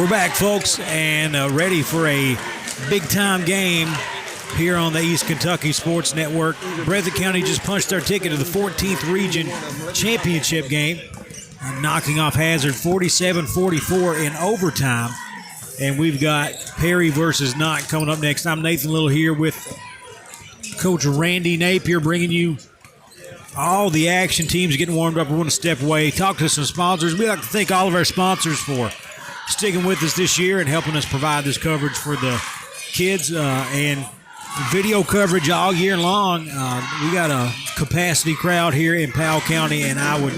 We're back, folks, and ready for a big-time game here on the East Kentucky Sports Network. Breathitt County just punched their ticket to the 14th Region Championship game, knocking off Hazard 47-44 in overtime. And we've got Perry versus Knott coming up next. I'm Nathan Little here with Coach Randy Napier, bringing you all the action. Teams getting warmed up. We want to step away, talk to some sponsors. We like to thank all of our sponsors for sticking with us this year and helping us provide this coverage for the kids and video coverage all year long. We got a capacity crowd here in Powell County, and I would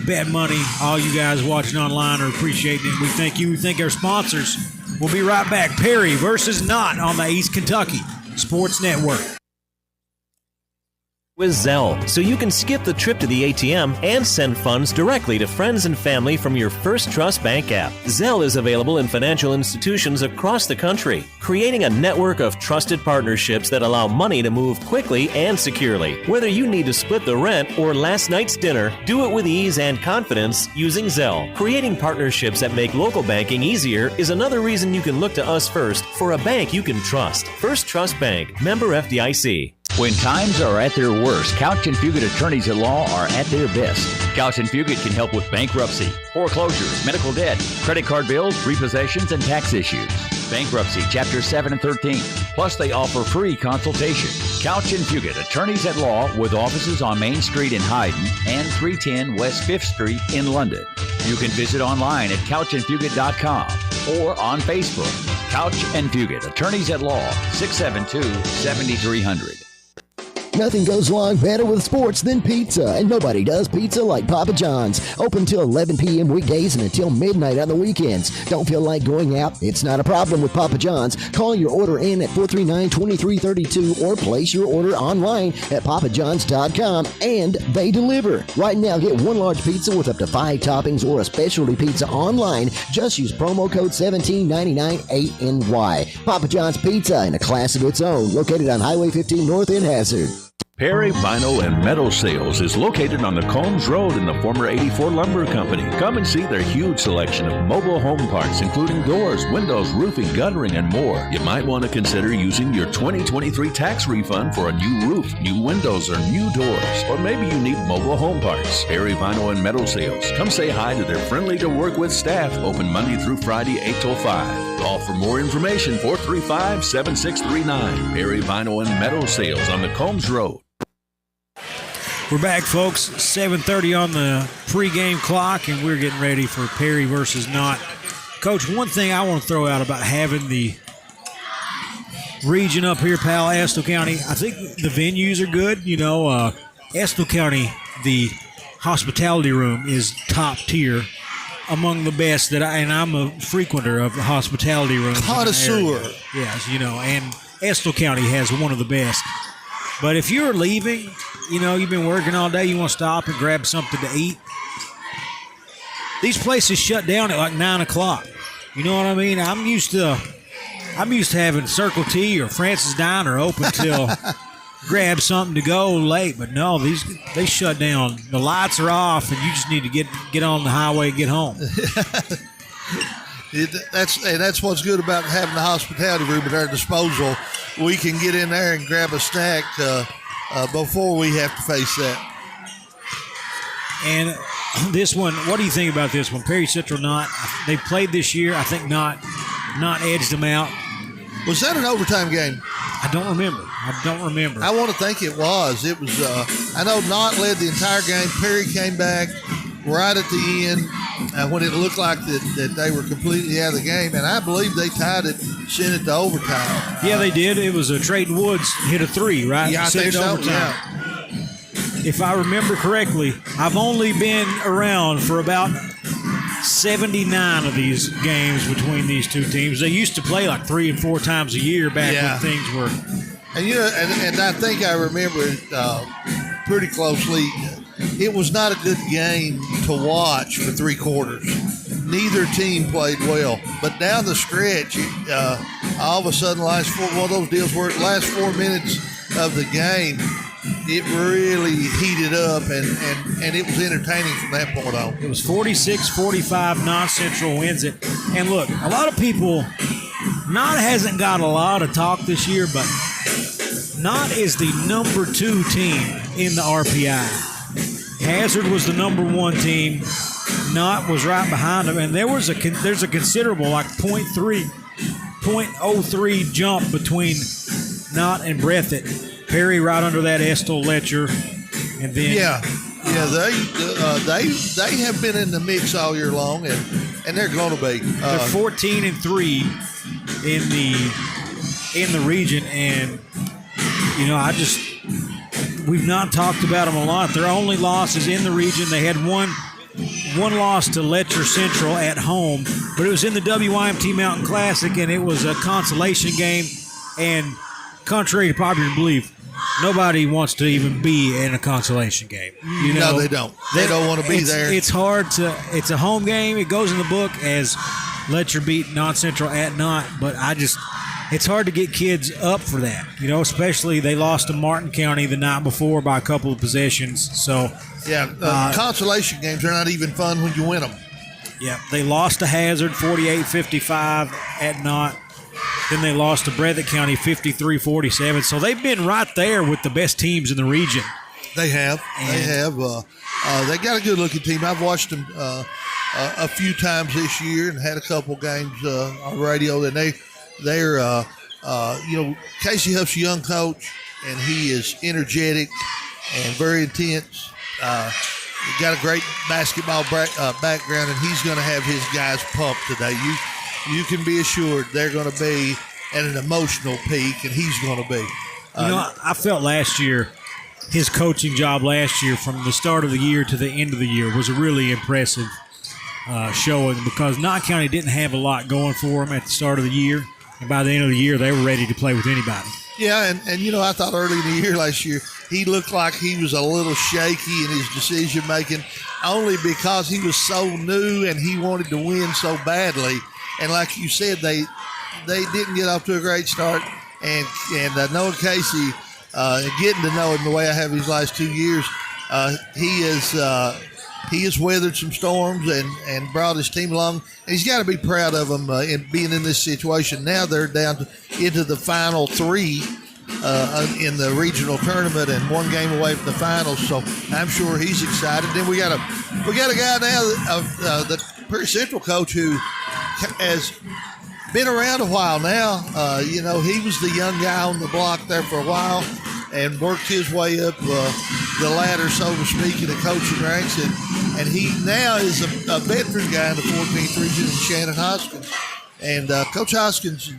bet money all you guys watching online are appreciating it. We thank you. We thank our sponsors. We'll be right back. Perry versus Knott on the East Kentucky Sports Network. With Zelle, so you can skip the trip to the ATM and send funds directly to friends and family from your First Trust Bank app. Zelle is available in financial institutions across the country, creating a network of trusted partnerships that allow money to move quickly and securely. Whether you need to split the rent or last night's dinner, do it with ease and confidence using Zelle. Creating partnerships that make local banking easier is another reason you can look to us first for a bank you can trust. First Trust Bank, member FDIC. When times are at their worst, Couch and Fugit attorneys at law are at their best. Couch and Fugit can help with bankruptcy, foreclosures, medical debt, credit card bills, repossessions, and tax issues. Bankruptcy, Chapter 7 and 13. Plus, they offer free consultation. Couch and Fugit attorneys at law with offices on Main Street in Hyden and 310 West 5th Street in London. You can visit online at couchandfugit.com or on Facebook. Couch and Fugit attorneys at law, 672-7300. Nothing goes along better with sports than pizza, and nobody does pizza like Papa John's. Open till 11 p.m. weekdays and until midnight on the weekends. Don't feel like going out? It's not a problem with Papa John's. Call your order in at 439-2332 or place your order online at papajohns.com, and they deliver. Right now, get one large pizza with up to 5 toppings or a specialty pizza online. Just use promo code 1799ANY. Papa John's Pizza in a class of its own, located on Highway 15 North in Hazard. Perry Vinyl and Metal Sales is located on the Combs Road in the former 84 Lumber Company. Come and see their huge selection of mobile home parts, including doors, windows, roofing, guttering, and more. You might want to consider using your 2023 tax refund for a new roof, new windows, or new doors. Or maybe you need mobile home parts. Perry Vinyl and Metal Sales. Come say hi to their friendly to work with staff. Open Monday through Friday, 8 till 5. Call for more information, 435-7639. Perry Vinyl and Metal Sales on the Combs Road. We're back, folks. 7:30 on the pregame clock, and we're getting ready for Perry versus Knott. Coach, one thing I want to throw out about having the region up here, Powell, Estill County, I think the venues are good. You know, Estill County, the hospitality room is top tier, among the best and I'm a frequenter of the hospitality rooms. Connoisseur. Yes, you know, and Estill County has one of the best. But if you're leaving, you know, you've been working all day, you want to stop and grab something to eat, these places shut down at like 9 o'clock. You know what I mean? I'm used to having Circle T or Francis Diner open till grab something to go late. But no, they shut down. The lights are off, and you just need to get on the highway and get home. That's what's good about having the hospitality room at our disposal. We can get in there and grab a snack before we have to face that. And this one, what do you think about this one? Perry Central Knott, they played this year. I think Knott edged them out. Was that an overtime game? I don't remember. I want to think it was. It was. I know Knott led the entire game. Perry came back right at the end when it looked like that they were completely out of the game, and I believe they tied it, sent it to overtime. Yeah, they did. It was Trayton Woods hit a 3, right? Yeah, I think so. Overtime. Yeah. If I remember correctly, I've only been around for about 79 of these games between these two teams. They used to play like 3 and 4 times a year back when things were. And you know, and I think I remember it pretty closely. It was not a good game to watch for 3 quarters. Neither team played well, but down the stretch, all of a sudden, one of those deals where the last 4 minutes of the game, it really heated up, and it was entertaining from that point on. It was 46-45. Knott Central wins it. And look, a lot of people, Knott hasn't got a lot of talk this year, but Knott is the number 2 team in the RPI. Hazard was the number 1 team. Knott was right behind them, and there's a considerable, like 0.03 jump between Knott and Breathitt. Perry right under that, Estill, Letcher, and then they have been in the mix all year long, and they're going to be. They're 14-3 in the region, and we've not talked about them a lot. Their only loss is in the region. They had one loss to Letcher Central at home, but it was in the WYMT Mountain Classic, and it was a consolation game. And contrary to popular belief, nobody wants to even be in a consolation game. No, they don't. They don't want to be there. It's hard to. It's a home game. It goes in the book as Letcher beat Knott Central at Knott, but it's hard to get kids up for that. Especially they lost to Martin County the night before by a couple of possessions. So consolation games are not even fun when you win them. Yeah, they lost to Hazard 48-55 at Knott. Then they lost to Breathitt County 53-47. So they've been right there with the best teams in the region. They have. They got a good-looking team. I've watched them a few times this year and had a couple games on radio. And they're Casey Huff's a young coach, and he is energetic and very intense. He's got a great basketball background, and he's going to have his guys pumped today. You can be assured they're going to be at an emotional peak, and he's going to be. I felt last year, his coaching job last year from the start of the year to the end of the year was a really impressive showing, because Knott County didn't have a lot going for them at the start of the year, and by the end of the year they were ready to play with anybody. Yeah, and I thought early in the year last year he looked like he was a little shaky in his decision making, only because he was so new and he wanted to win so badly. And like you said, they didn't get off to a great start. And knowing Casey, getting to know him the way I have these last 2 years, he has weathered some storms and brought his team along. And he's got to be proud of them in being in this situation. Now they're down into the final 3 in the regional tournament and 1 game away from the finals. So I'm sure he's excited. Then we got a guy now, the Perry Central coach, who has been around a while now. He was the young guy on the block there for a while and worked his way up the ladder, so to speak, in the coaching ranks. And he now is a veteran guy in the 14th region in Shannon Hoskins. And Coach Hoskins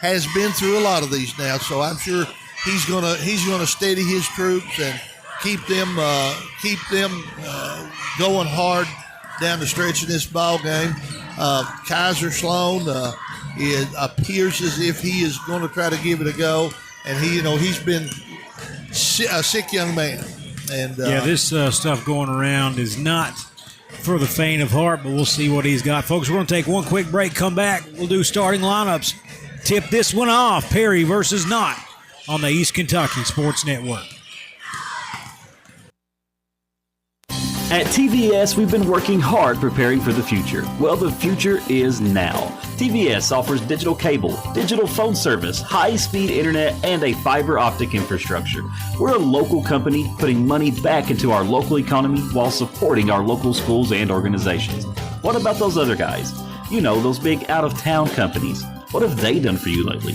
has been through a lot of these now, so I'm sure he's gonna steady his troops and keep them going hard down the stretch of this ball game. Kaiser Sloan it appears as if he is going to try to give it a go, and he's been a sick young man. And this stuff going around is not for the faint of heart, but we'll see what he's got. Folks, we're going to take one quick break, come back. We'll do starting lineups. Tip this one off, Perry versus Knott on the East Kentucky Sports Network. At TVS, we've been working hard preparing for the future. Well, the future is now. TVS offers digital cable, digital phone service, high-speed internet, and a fiber optic infrastructure. We're a local company putting money back into our local economy while supporting our local schools and organizations. What about those other guys? Those big out-of-town companies. What have they done for you lately?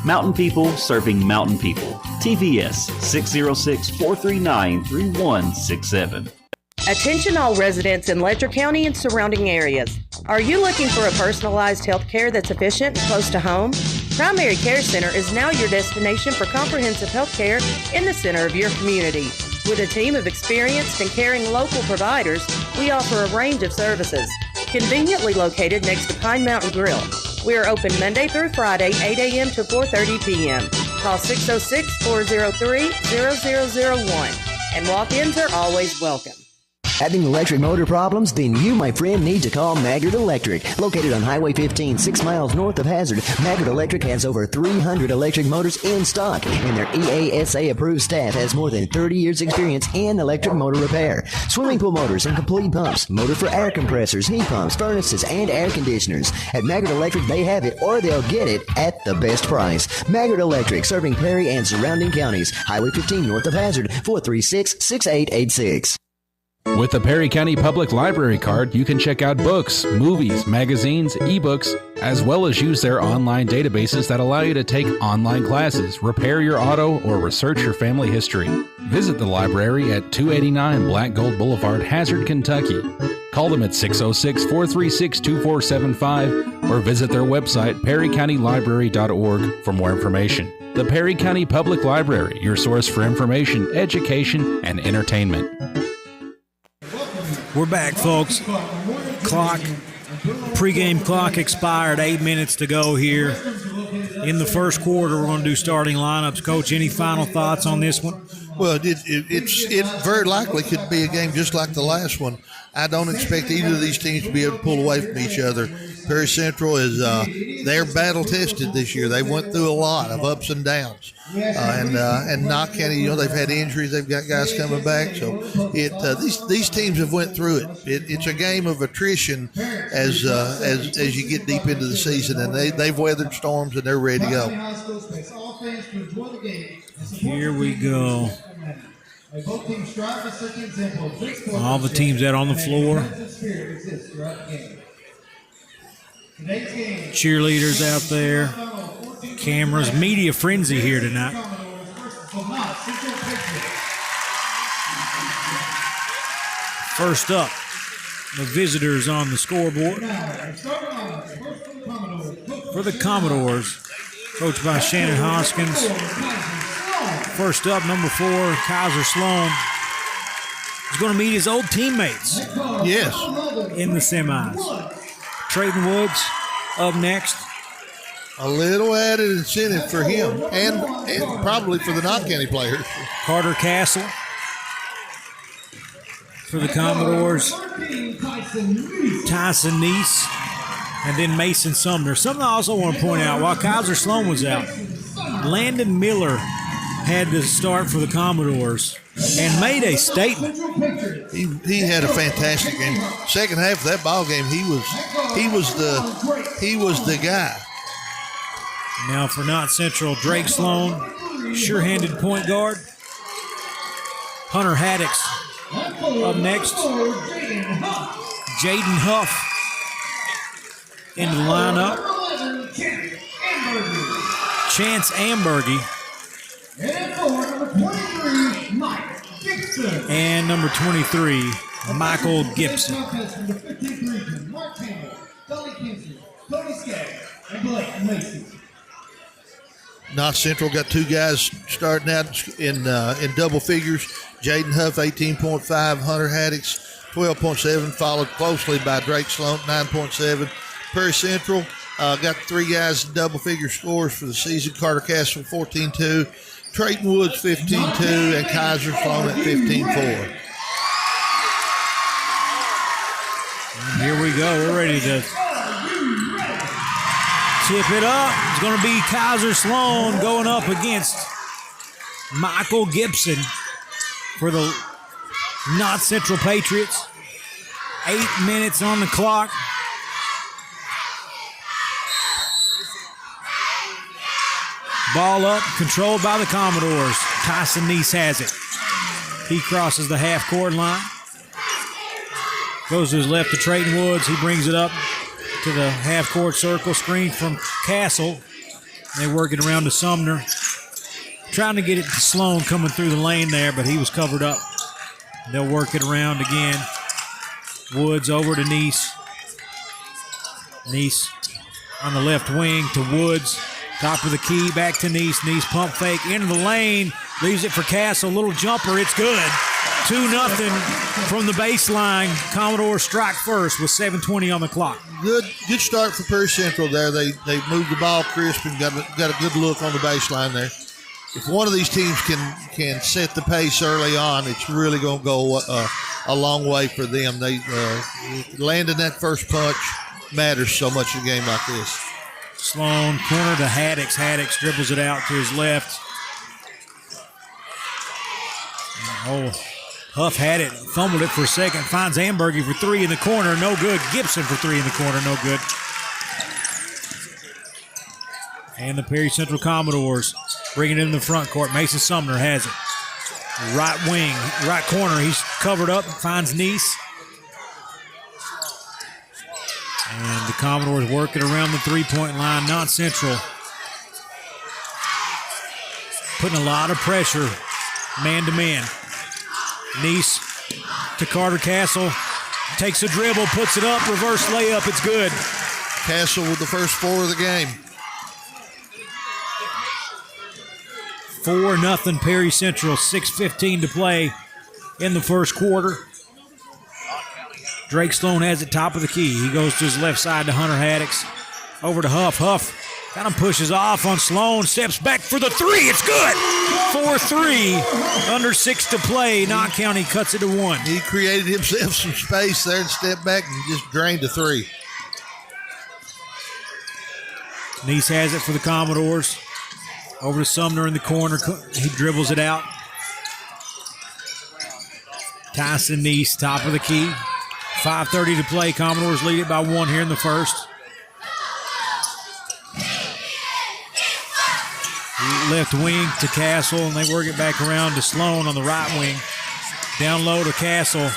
Mountain people serving mountain people. TVS, 606-439-3167. Attention all residents in Letcher County and surrounding areas. Are you looking for a personalized health care that's efficient and close to home? Primary Care Center is now your destination for comprehensive health care in the center of your community. With a team of experienced and caring local providers, we offer a range of services. Conveniently located next to Pine Mountain Grill. We are open Monday through Friday, 8 a.m. to 4:30 p.m. Call 606-403-0001. And walk-ins are always welcome. Having electric motor problems? Then you, my friend, need to call Maggard Electric. Located on Highway 15, 6 miles north of Hazard, Maggard Electric has over 300 electric motors in stock, and their EASA-approved staff has more than 30 years' experience in electric motor repair. Swimming pool motors and complete pumps, motor for air compressors, heat pumps, furnaces, and air conditioners. At Maggard Electric, they have it, or they'll get it at the best price. Maggard Electric, serving Perry and surrounding counties. Highway 15 north of Hazard, 436-6886. With the Perry County Public Library card, you can check out books, movies, magazines, ebooks, as well as use their online databases that allow you to take online classes, repair your auto, or research your family history. Visit the library at 289 Black Gold Boulevard, Hazard, Kentucky. Call them at 606-436-2475 or visit their website, perrycountylibrary.org, for more information. The Perry County Public Library, your source for information, education, and entertainment. We're back, folks. Pregame clock expired. 8 minutes to go here in the first quarter. We're going to do starting lineups. Coach, any final thoughts on this one? Well, it very likely could be a game just like the last one. I don't expect either of these teams to be able to pull away from each other. Perry Central is they're battle tested this year. They went through a lot of ups and downs, and Knott County, they've had injuries. They've got guys coming back, so these teams have went through it. It's a game of attrition as you get deep into the season, and they've weathered storms and they're ready to go. Here we go. All the teams out on the floor. Cheerleaders out there. Cameras. Media frenzy here tonight. First up, the visitors on the scoreboard. For the Commodores, coached by Shannon Hoskins. First up, number 4, Kaiser Sloan. He's going to meet his old teammates. Yes. In the semis. Trayton Woods up next. A little added incentive for him and probably for the Knott County players. Carter Castle for the Commodores. Tyson Neese. And then Mason Sumner. Something I also want to point out, while Kaiser Sloan was out, Landon Miller had to start for the Commodores and made a statement. He had a fantastic game. Second half of that ball game, he was the guy. Now for Knott Central, Drake Sloan, sure-handed point guard. Hunter Haddix up next. Jaden Huff into the lineup. Chance Ambergy. And number 23, Michael Gibson. Knott Central got 2 guys starting out in double figures. Jaden Huff, 18.5. Hunter Haddix, 12.7. Followed closely by Drake Sloan, 9.7. Perry Central got 3 guys double figure scores for the season. Carter Castle, 14.2. Trayton Woods, 15.2. And Kaiser Sloan at 15.4. Here we go. We're ready to tip it up. It's going to be Kaiser Sloan going up against Michael Gibson for the Knott Central Patriots. 8 minutes on the clock. Ball up, controlled by the Commodores. Tyson Neese has it. He crosses the half-court line. Goes to his left to Trayton Woods. He brings it up to the half-court circle. Screen from Castle. They work it around to Sumner. Trying to get it to Sloan coming through the lane there, but he was covered up. They'll work it around again. Woods over to Neese. Neese on the left wing to Woods. Top of the key, back to Neese. Neese pump fake into the lane. Leaves it for Castle. Little jumper. It's good. 2-0 from the baseline. Commodore strike first with 7:20 on the clock. Good start for Perry Central there. They moved the ball crisp and got a good look on the baseline there. If one of these teams can set the pace early on, it's really going to go a long way for them. They landing that first punch matters so much in a game like this. Sloan, corner to Haddix. Haddix dribbles it out to his left. Oh, Huff had it, fumbled it for a second, finds Ambergy for three in the corner, no good. Gibson for three in the corner, no good. And the Perry Central Commodores bringing it in the front court. Mason Sumner has it. Right wing, right corner, he's covered up, finds Neese. And the Commodores working around the three-point line, not Central. Putting a lot of pressure, man-to-man. Neese to Carter Castle. Takes a dribble, puts it up, reverse layup, it's good. Castle with the first four of the game. 4-0 Perry Central, 6:15 to play in the first quarter. Drake Sloan has it top of the key. He goes to his left side to Hunter Haddix. Over to Huff. Huff kind of pushes off on Sloan, steps back for the three. It's good. 4-3, under 6 to play. Knott County cuts it to 1. He created himself some space there and stepped back and just drained a three. Neese has it for the Commodores. Over to Sumner in the corner. He dribbles it out. Tyson Neese, top of the key. 5:30 to play. Commodores lead it by 1 here in the first. Left wing to Castle, and they work it back around to Sloan on the right wing. Down low to Castle.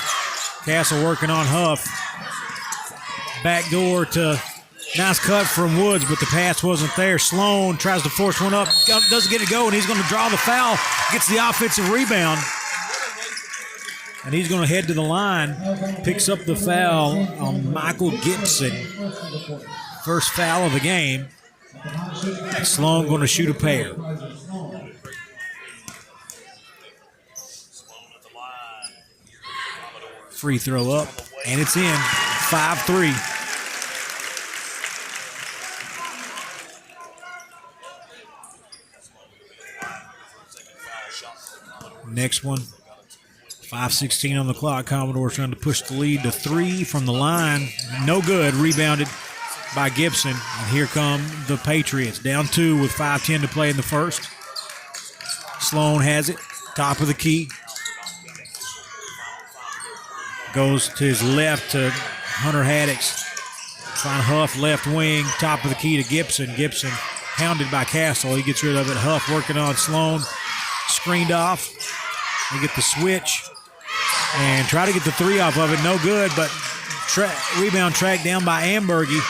Castle working on Huff. Back door to, nice cut from Woods, but the pass wasn't there. Sloan tries to force one up, doesn't get it going. He's going to draw the foul, gets the offensive rebound. And he's going to head to the line, picks up the foul on Michael Gibson. First foul of the game. Sloan going to shoot a pair. Free throw up, and it's in. 5-3. Next one. 5:16 on the clock. Commodore trying to push the lead to 3 from the line. No good. Rebounded by Gibson. And here come the Patriots. Down 2 with 5:10 to play in the first. Sloan has it. Top of the key. Goes to his left to Hunter Haddix. Find Huff left wing. Top of the key to Gibson. Gibson hounded by Castle. He gets rid of it. Huff working on Sloan. Screened off. They get the switch. And try to get the 3 off of it. No good, but rebound tracked down by Ambergy.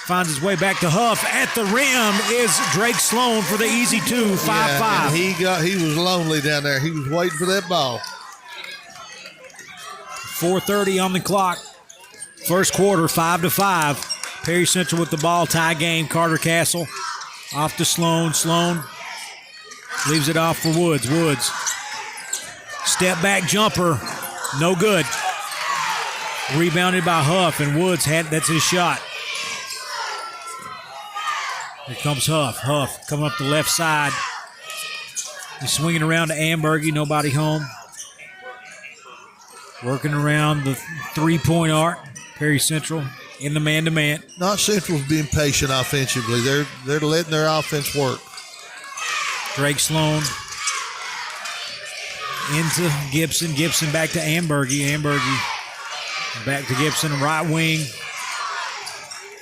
Finds his way back to Huff. At the rim is Drake Sloan for the easy 2, 5-5. He was lonely down there. He was waiting for that ball. 4:30 on the clock. First quarter, 5-5. Perry Central with the ball. Tie game. Carter Castle off to Sloan. Sloan leaves it off for Woods. Woods. Step back jumper, no good. Rebounded by Huff, and Woods that's his shot. Here comes Huff. Huff coming up the left side. He's swinging around to Ambergy, nobody home. Working around the three-point arc. Perry Central in the man-to-man. Not Central's being patient offensively. They're letting their offense work. Drake Sloan into Gibson. Gibson back to Ambergy. Ambergy back to Gibson. Right wing.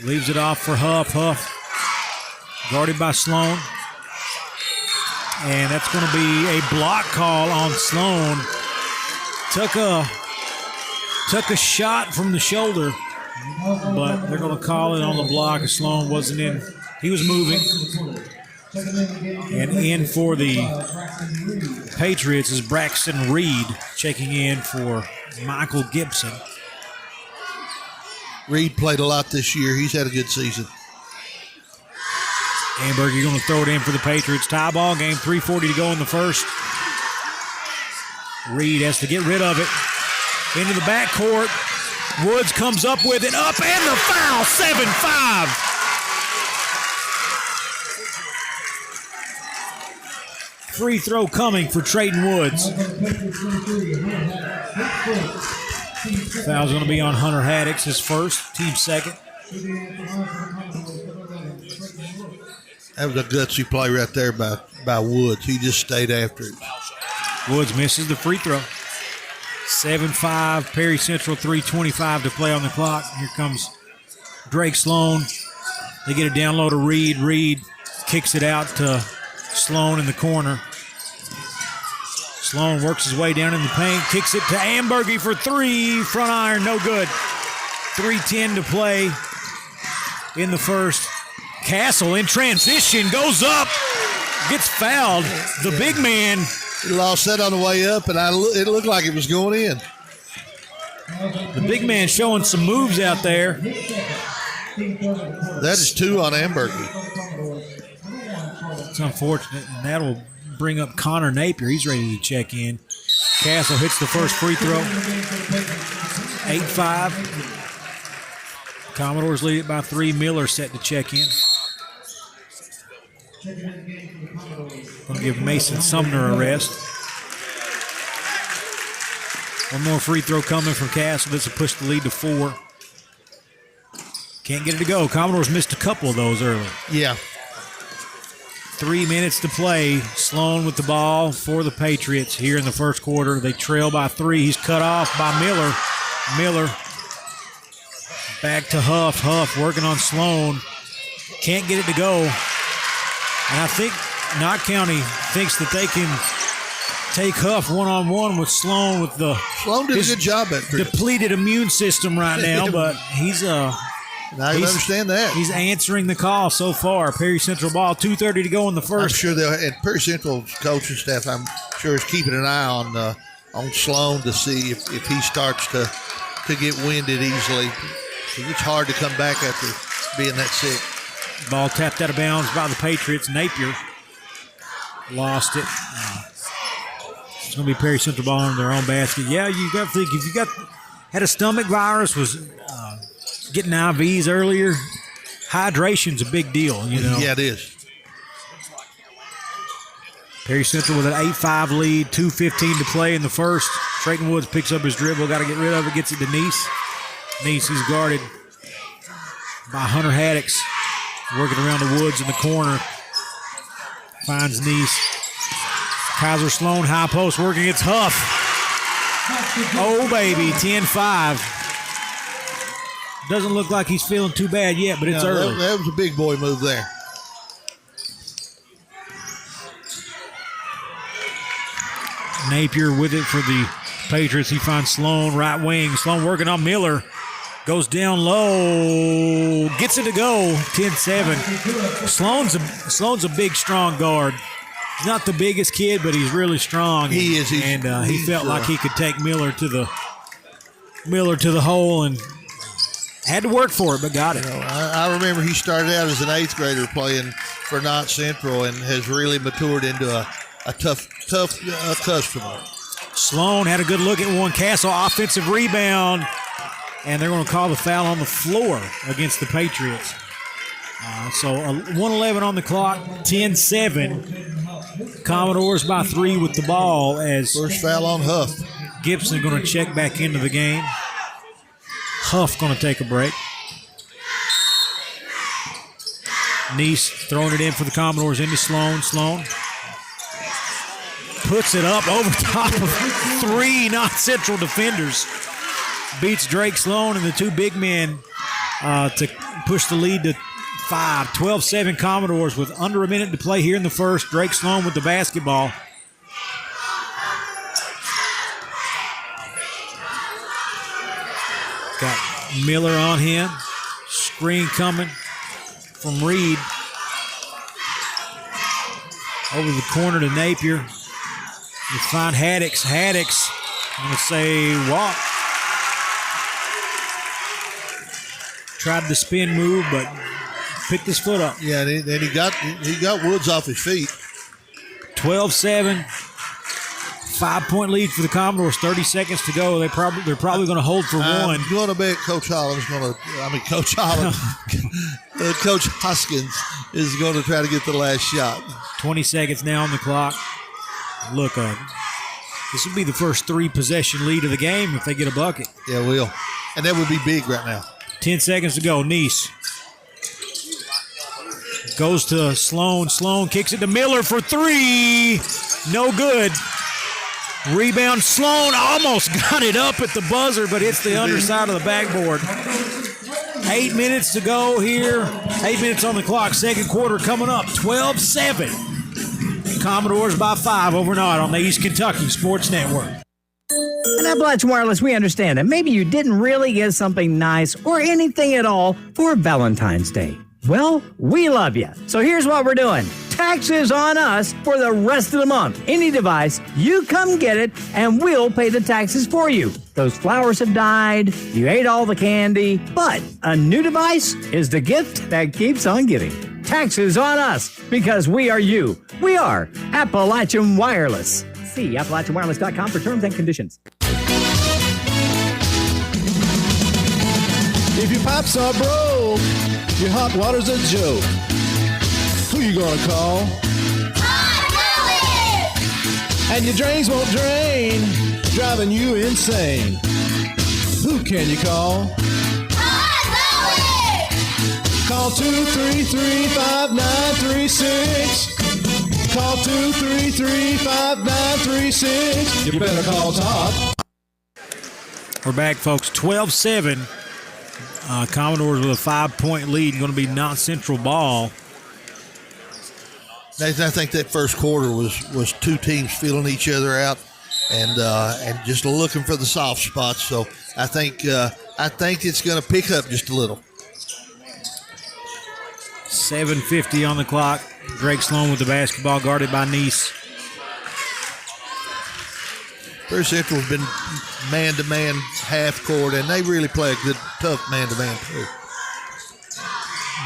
Leaves it off for Huff. Huff guarded by Sloan. And that's going to be a block call on Sloan. Took a shot from the shoulder, but they're going to call it on the block. Sloan wasn't in. He was moving. And in for the Patriots is Braxton Reed, checking in for Michael Gibson. Reed played a lot this year. He's had a good season. Ambergy going to throw it in for the Patriots. Tie ball game, 3:40 to go in the first. Reed has to get rid of it. Into the backcourt. Woods comes up with it. Up and the foul. 7-5. free throw coming for Trayton Woods. Foul's going to be on Hunter Haddix, his first, team second. That was a gutsy play right there by Woods. He just stayed after it. Woods misses the free throw. 7-5, Perry Central, 3:25 to play on the clock. Here comes Drake Sloan. They get a down low to Reed. Reed kicks it out to Sloan in the corner. Sloan works his way down in the paint, kicks it to Ambergy for three. Front iron, no good. 3:10 to play in the first. Castle in transition, goes up, gets fouled. The big man. He lost that on the way up, and it looked like it was going in. The big man showing some moves out there. That is 2 on Ambergy. It's unfortunate, and that'll bring up Connor Napier. He's ready to check in. Castle hits the first free throw. 8-5. Commodores lead it by 3. Miller set to check in. Going to give Mason Sumner a rest. One more free throw coming from Castle. This will push the lead to 4. Can't get it to go. Commodores missed a couple of those early. Yeah. 3 minutes to play. Sloan with the ball for the Patriots here in the first quarter. They trail by 3. He's cut off by Miller. Miller back to Huff. Huff working on Sloan. Can't get it to go. And I think Knott County thinks that they can take Huff one-on-one with Sloan with the Sloan did a good job at depleted immune system right now, but he's now you understand that. He's answering the call so far. Perry Central ball, 2:30 to go in the first. I'm sure they'll, and Perry Central's coaching staff, I'm sure, is keeping an eye on Sloan to see if he starts to get winded easily. It's hard to come back after being that sick. Ball tapped out of bounds by the Patriots. Napier lost it. It's going to be Perry Central ball in their own basket. Yeah, you got to think, if you had a stomach virus, was getting IVs earlier, hydration's a big deal, you know. Yeah, it is. Perry Central with an 8-5 lead, 2:15 to play in the first. Trayton Woods picks up his dribble, got to get rid of it, gets it to Neese. Neese is guarded by Hunter Haddix, working around the Woods in the corner. Finds Neese. Kaiser Sloan, high post, working against Huff. Oh, baby, 10-5. Doesn't look like he's feeling too bad yet, but it's early. That was a big boy move there. Napier with it for the Patriots. He finds Sloan, right wing. Sloan working on Miller. Goes down low. Gets it to go. 10-7. Sloan's a big, strong guard. He's not the biggest kid, but he's really strong. He is. He felt like he could take Miller to the hole and had to work for it, but got it. I remember he started out as an 8th grader playing for Knott Central and has really matured into a tough customer. Sloan had a good look at one. Castle offensive rebound, and they're going to call the foul on the floor against the Patriots. So 1:11 on the clock, 10-7. Commodores by 3 with the ball as first foul on Huff. Gibson going to check back into the game. Huff going to take a break. Neese throwing it in for the Commodores into Sloan. Sloan puts it up over top of 3 Knott Central defenders. Beats Drake Sloan and the 2 big men to push the lead to 5. 12-7 Commodores with under a minute to play here in the first. Drake Sloan with the basketball. Got Miller on him. Screen coming from Reed. Over the corner to Napier. You find Haddix. Haddix, I'm going to say walk. Tried the spin move, but picked his foot up. Yeah, and he got Woods off his feet. 12-7. 5-point lead for the Commodores. 30 seconds to go. They're probably going to hold for one. I'm going to bet Coach Hoskins is going to try to get the last shot. 20 seconds now on the clock. Look, this would be the first 3-possession lead of the game if they get a bucket. Yeah, it will. And that would be big right now. 10 seconds to go. Nice goes to Sloan. Sloan kicks it to Miller for 3. No good. Rebound. Sloan almost got it up at the buzzer, but hits the underside of the backboard. 8 minutes to go here. 8 minutes on the clock. Second quarter coming up. 12-7. Commodores by 5 overnight on the East Kentucky Sports Network. At Appalachian Wireless, we understand that maybe you didn't really get something nice or anything at all for Valentine's Day. Well, we love you. So here's what we're doing. Taxes on us for the rest of the month. Any device, you come get it, and we'll pay the taxes for you. Those flowers have died, you ate all the candy, but a new device is the gift that keeps on giving. Taxes on us, because we are you. We are Appalachian Wireless. See AppalachianWireless.com for terms and conditions. If your pipes are broke, your hot water's a joke. Who you gonna call? Hot Louie! And your drains won't drain, driving you insane. Who can you call? Hot Louie! Call 233-5936. Call 233-5936. You better call Todd. We're back, folks. 12-7. Commodores with a 5-point lead. Going to be Knott Central ball. Nathan, I think that first quarter was two teams feeling each other out and just looking for the soft spots. So I think it's going to pick up just a little. 7:50 on the clock. Drake Sloan with the basketball, guarded by Nice. Perry Central has been man-to-man half court, and they really play a good, tough man-to-man too.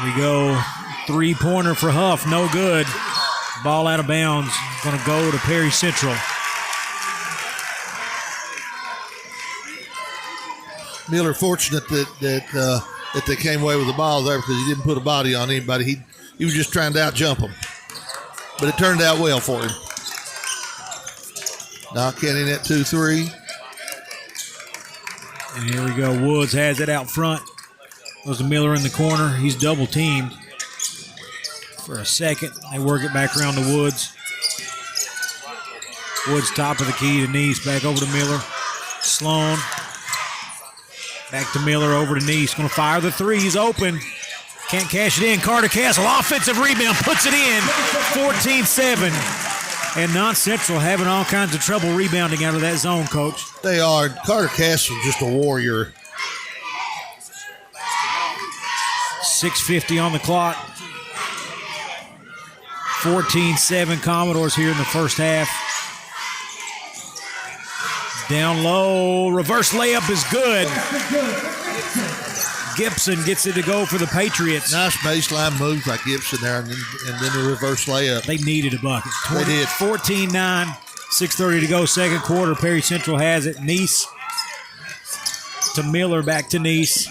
We go three-pointer for Huff, no good. Ball out of bounds, going to go to Perry Central. Miller fortunate that they came away with the ball there because he didn't put a body on anybody. He was just trying to out-jump them. But it turned out well for him. Knock in at 2-3. And here we go. Woods has it out front. Goes to Miller in the corner. He's double-teamed for a second. They work it back around to Woods. Woods top of the key to Nice. Back over to Miller. Sloan. Back to Miller, over to Nice. Going to fire the three. He's open. Can't cash it in. Carter Castle, offensive rebound, puts it in. 14-7. And Knott Central having all kinds of trouble rebounding out of that zone, Coach. They are. Carter Castle just a warrior. 6:50 on the clock. 14-7 Commodores here in the first half. Down low, reverse layup is good. Gibson gets it to go for the Patriots. Nice baseline move by Gibson there, and then the reverse layup. They needed a bucket. They did. 14-9, 6:30 to go, second quarter. Perry Central has it. Nice to Miller, back to Nice.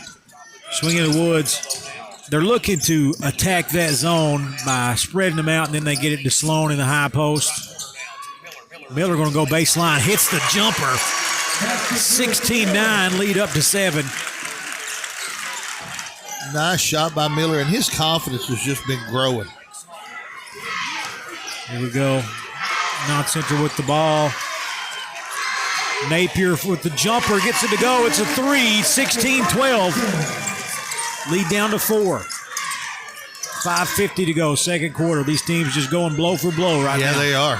Swinging to Woods. They're looking to attack that zone by spreading them out, and then they get it to Sloan in the high post. Miller going to go baseline, hits the jumper. 16-9, lead up to 7. Nice shot by Miller, and his confidence has just been growing. Here we go. Knott Central with the ball. Napier with the jumper, gets it to go. It's a 3, 16-12. Lead down to 4. 5:50 to go, second quarter. These teams just going blow for blow right now. Yeah, they are.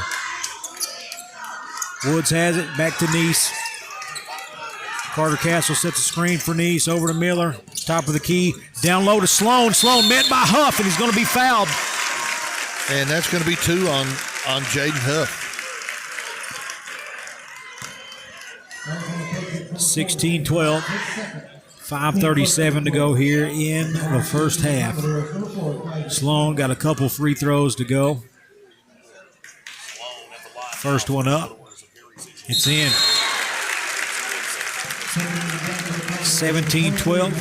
Woods has it, back to Nice. Carter Castle sets a screen for Nice, over to Miller. Top of the key, down low to Sloan. Sloan met by Huff, and he's going to be fouled. And that's going to be 2 on Jaden Huff. 16-12. 5:37 to go here in the first half. Sloan got a couple free throws to go. First one up. It's in. 17-12.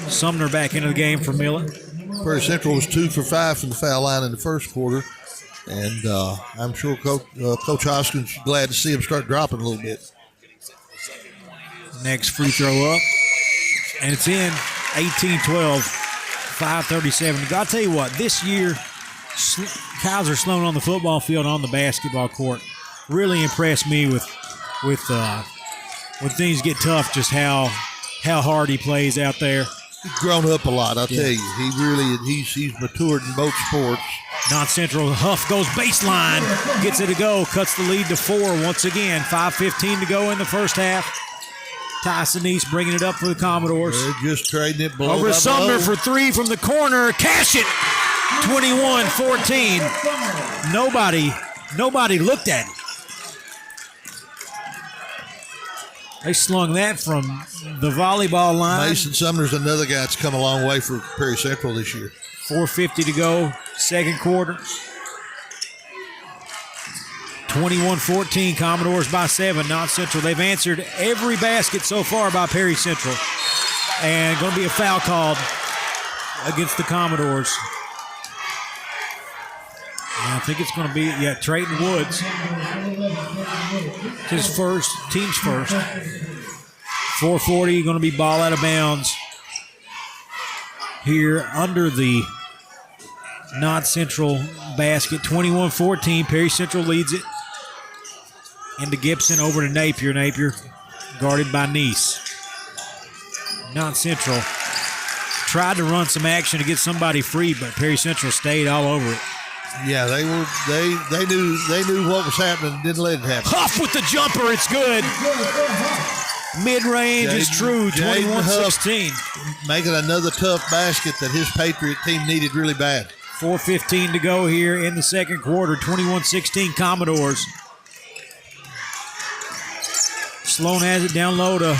Sumner back into the game for Miller. Perry Central was 2 for 5 from the foul line in the first quarter. And I'm sure Coach Hoskins is glad to see him start dropping a little bit. Next free throw up. And it's in. 18-12. 5:37. I'll tell you what, this year, Kaiser Sloan on the football field, on the basketball court, really impressed me with when things get tough, just how hard he plays out there. He's grown up a lot, I'll tell you. He's matured in both sports. North Central, Huff goes baseline, gets it to go, cuts the lead to 4 once again. 5:15 to go in the first half. Tyson East bringing it up for the Commodores. They're just trading it below. Over to Sumner for 3 from the corner. Cash it. 21-14. Nobody looked at it. They slung that from the volleyball line. Mason Sumner's another guy that's come a long way for Perry Central this year. 4:50 to go, second quarter. 21-14, Commodores by 7. North Central, they've answered every basket so far by Perry Central. And going to be a foul called against the Commodores. And I think it's going to be, Trayton Woods. His first, team's first. 4:40, going to be ball out of bounds here under the North Central basket. 21-14, Perry Central leads it. Into Gibson, over to Napier. Napier guarded by Neese. North Central tried to run some action to get somebody free, but Perry Central stayed all over it. Yeah, they knew what was happening and didn't let it happen. Huff with the jumper, it's good. Mid-range is true, 21-16. Making another tough basket that his Patriot team needed really bad. 4:15 to go here in the second quarter, 21-16 Commodores. Sloan has it down low to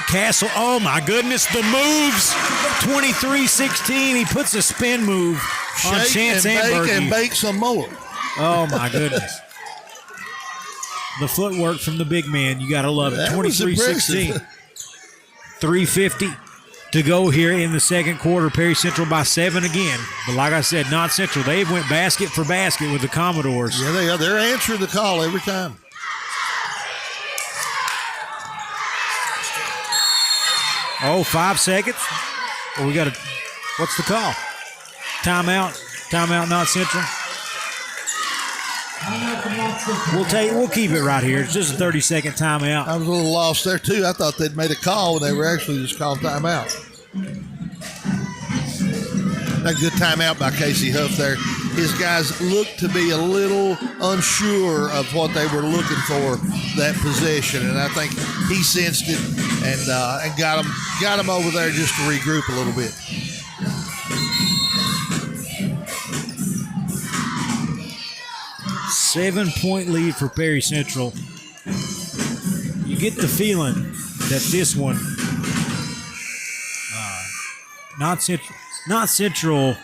Castle. Oh, my goodness, the moves. 23-16. He puts a spin move on Chance Amberg. And bake some more. Oh, my goodness. The footwork from the big man, you got to love it. 23-16. 3:50 to go here in the second quarter. Perry Central by 7 again. But like I said, North Central, they've went basket for basket with the Commodores. Yeah, they are. They're answering the call every time. Oh, 5 seconds. Well, we got to. What's the call? Timeout. Timeout, North Central. We'll keep it right here. It's just a 30-second timeout. I was a little lost there too. I thought they'd made a call when they were actually just calling timeout. A good timeout by Casey Huff there. His guys looked to be a little unsure of what they were looking for that possession, and I think he sensed it and got him over there just to regroup a little bit. Seven-point lead for Perry Central. You get the feeling that this one, not Central,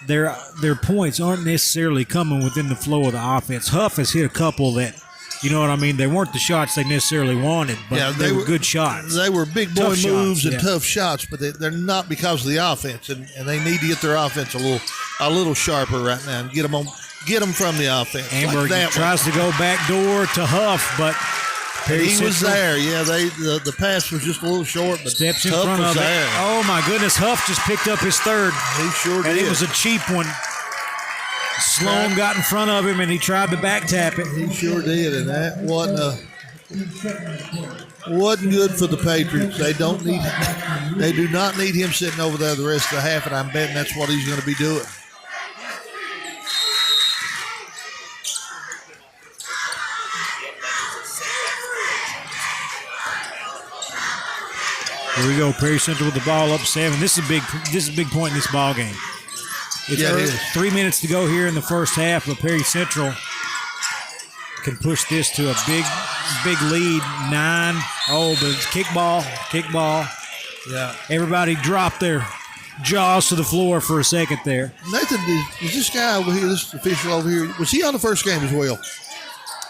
their points aren't necessarily coming within the flow of the offense. Huff has hit a couple that, you know what I mean, they weren't the shots they necessarily wanted, but they were good shots. They were big boy Tough moves shots, and tough shots, but they're not because of the offense, and they need to get their offense a little sharper right now and get them from the offense. Amberg like tries to go back door to Huff, but Perry he Central was there. Yeah, the pass was just a little short, but steps in Huff front was of there. it. Oh my goodness, Huff just picked up his third. He sure did. And it was a cheap one. Sloan got in front of him and he tried to back tap it. He sure did, and that wasn't good for the Patriots. They do not need him sitting over there the rest of the half, and I'm betting that's what he's going to be doing. Here we go. Perry Central with the ball up 7. This is a big point in this ball game. It's it is. 3 minutes to go here in the first half, but Perry Central can push this to a big lead. 9. Oh, the kickball. Yeah. Everybody dropped their jaws to the floor for a second there. Nathan, is this guy over here, this official over here, was he on the first game as well?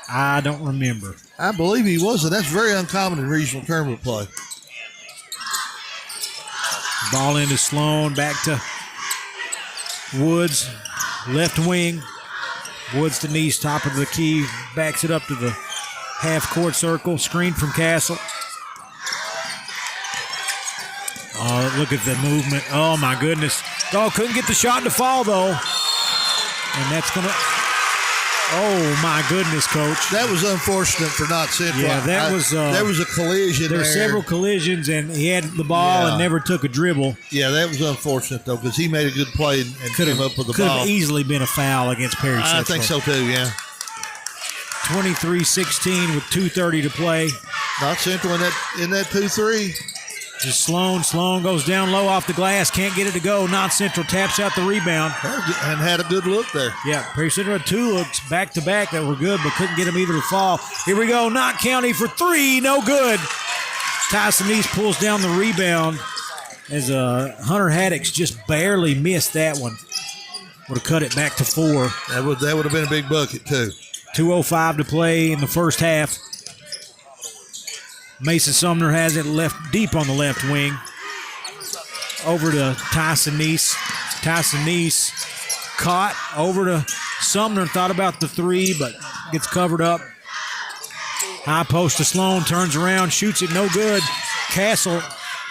I don't remember. I believe he was, and that's very uncommon in regional tournament play. Ball into Sloan, back to Woods, left wing. Woods to Neese, top of the key, backs it up to the half-court circle. Screen from Castle. Oh, look at the movement. Oh, my goodness. Oh, couldn't get the shot to fall, though. And that's going to... Oh, my goodness, Coach. That was unfortunate for not Central. Yeah, that was... there was a collision there. There were several collisions, and he had the ball and never took a dribble. Yeah, that was unfortunate, though, because he made a good play and came up with the ball. Could have easily been a foul against Perry Central. I think so, too, yeah. 23-16 with 2:30 to play. Not Central in that 2-3. Just Sloan goes down low off the glass, can't get it to go. Not Central taps out the rebound. And had a good look there. Yeah, Perry Central had 2 looks back-to-back that were good, but couldn't get them either to fall. Here we go, Knott County for 3, no good. Tyson East pulls down the rebound as Hunter Haddix just barely missed that one. Would have cut it back to 4. That would have been a big bucket, too. 2:05 to play in the first half. Mason Sumner has it left deep on the left wing. Over to Tyson Neese. Tyson Neese caught over to Sumner. Thought about the 3, but gets covered up. High post to Sloan. Turns around, shoots it, no good. Castle.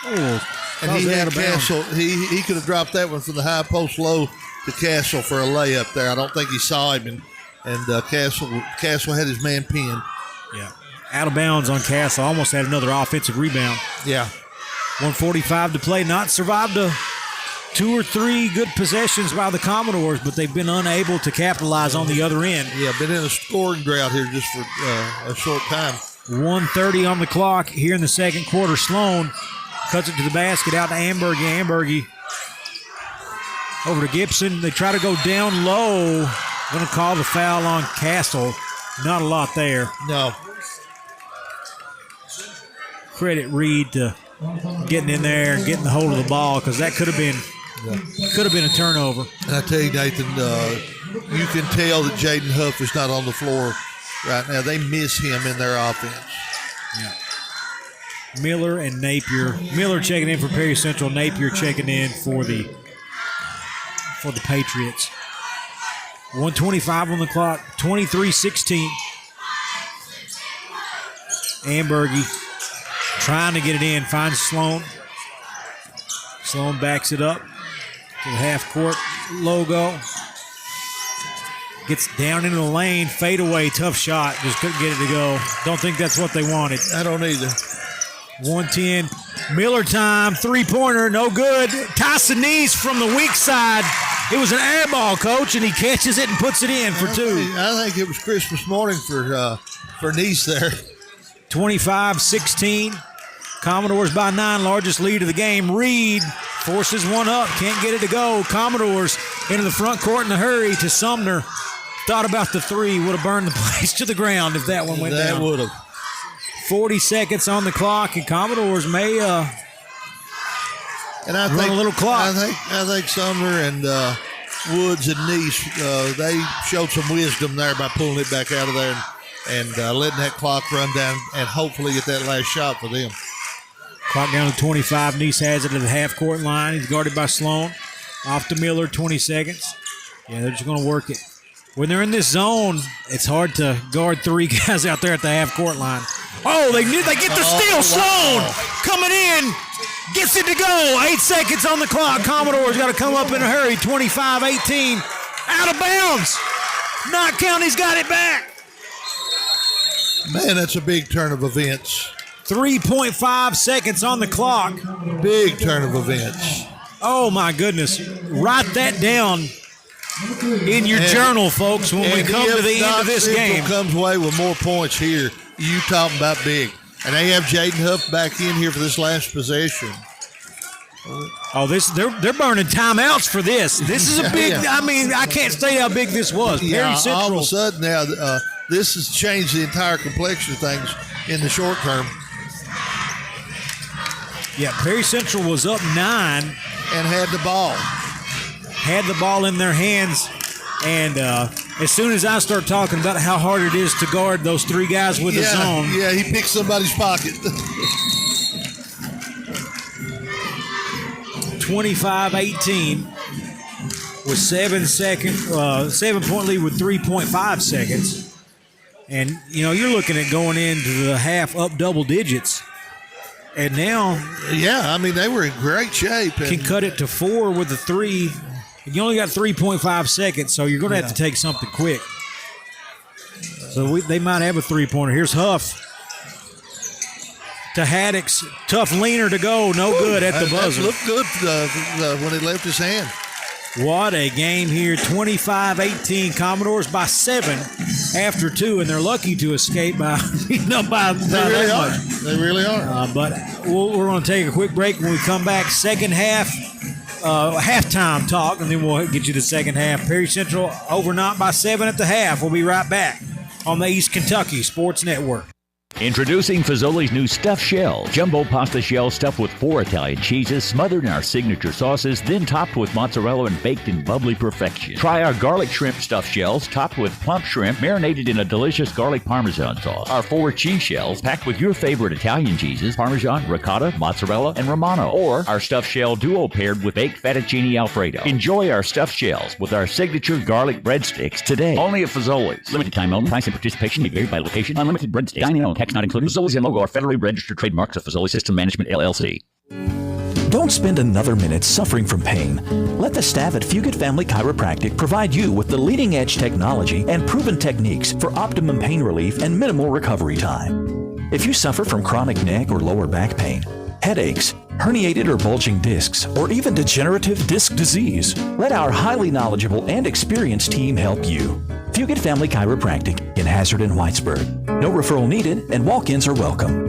Oh, and he had Castle. He could have dropped that one from the high post low to Castle for a layup there. I don't think he saw him, and Castle had his man pinned. Yeah. Out of bounds on Castle. Almost had another offensive rebound. Yeah. 1:45 to play. Not survived 2 or 3 good possessions by the Commodores, but they've been unable to capitalize on the other end. Yeah, been in a scoring drought here just for a short time. 1:30 on the clock here in the second quarter. Sloan cuts it to the basket, out to Ambergy. Ambergy over to Gibson. They try to go down low. Going to call the foul on Castle. Not a lot there. No. Credit Reed to getting in there and getting the hold of the ball, because that could have been a turnover. And I tell you, Nathan, you can tell that Jaden Huff is not on the floor right now. They miss him in their offense. Yeah. Miller and Napier. Miller checking in for Perry Central. Napier checking in for the Patriots. 1:25 on the clock. 23-16. Ambergy trying to get it in. Finds Sloan. Sloan backs it up to the half-court logo. Gets down into the lane. Fade away. Tough shot. Just couldn't get it to go. Don't think that's what they wanted. I don't either. 1:10. Miller time. Three-pointer. No good. Tyson Neese from the weak side. It was an air ball, Coach, and he catches it and puts it in for 2. I think it was Christmas morning for Neese there. 25-16. Commodores by 9, largest lead of the game. Reed forces one up, can't get it to go. Commodores into the front court in a hurry to Sumner. Thought about the 3, would have burned the place to the ground if that one went down. That would have. 40 seconds on the clock, and Commodores may run a little clock. I think Sumner and Woods and Neese, they showed some wisdom there by pulling it back out of there and letting that clock run down and hopefully get that last shot for them. Clock down to 25. Neese has it at the half-court line. He's guarded by Sloan. Off to Miller, 20 seconds. Yeah, they're just going to work it. When they're in this zone, it's hard to guard 3 guys out there at the half-court line. Oh, they get the steal. Sloan coming in. Gets it to go. 8 seconds on the clock. Commodore's got to come up in a hurry. 25-18. Out of bounds. Knott County's got it back. Man, that's a big turn of events. 3.5 seconds on the clock. Big turn of events. Oh, my goodness. Write that down in your journal, folks, when we come to the end of this game. Comes away with more points here. You talking about big. And they have Jaden Huff back in here for this last possession. Oh, they're burning timeouts for this. This is a big, I mean, I can't say how big this was. Yeah, Perry Central. all of a sudden now, this has changed the entire complexion of things in the short term. Yeah, Perry Central was up 9. And had the ball. Had the ball in their hands. And as soon as I start talking about how hard it is to guard those 3 guys with a zone. Yeah, he picked somebody's pocket. 25-18 with 7-point lead with 3.5 seconds. And, you're looking at going into the half up double digits. And now. Yeah, they were in great shape. Can cut it to 4 with the 3. You only got 3.5 seconds, so you're going to have to take something quick. So they might have a three-pointer. Here's Huff to Haddix. Tough leaner to go. No good at the buzzer. That looked good when he left his hand. What a game here. 25-18. Commodores by 7 after 2, and they're lucky to escape by that much. They really are. But we're going to take a quick break. When we come back, second half, halftime talk, and then we'll get you the second half. Perry Central over not by 7 at the half. We'll be right back on the East Kentucky Sports Network. Introducing Fazoli's new stuffed shell. Jumbo pasta shell stuffed with 4 Italian cheeses, smothered in our signature sauces, then topped with mozzarella and baked in bubbly perfection. Try our garlic shrimp stuffed shells, topped with plump shrimp, marinated in a delicious garlic parmesan sauce. Our 4 cheese shells, packed with your favorite Italian cheeses, parmesan, ricotta, mozzarella, and romano. Or our stuffed shell duo paired with baked fettuccine alfredo. Enjoy our stuffed shells with our signature garlic breadsticks today. Only at Fazoli's. Limited time only. Price and participation may vary by location. Unlimited breadsticks. Dining only. Tax not included. Fazoli's and logo are federally registered trademarks of Fazoli System Management, LLC. Don't spend another minute suffering from pain. Let the staff at Fugit Family Chiropractic provide you with the leading-edge technology and proven techniques for optimum pain relief and minimal recovery time. If you suffer from chronic neck or lower back pain, headaches, herniated or bulging discs, or even degenerative disc disease, let our highly knowledgeable and experienced team help you. Fugit Family Chiropractic in Hazard and Whitesburg. No referral needed, and walk-ins are welcome.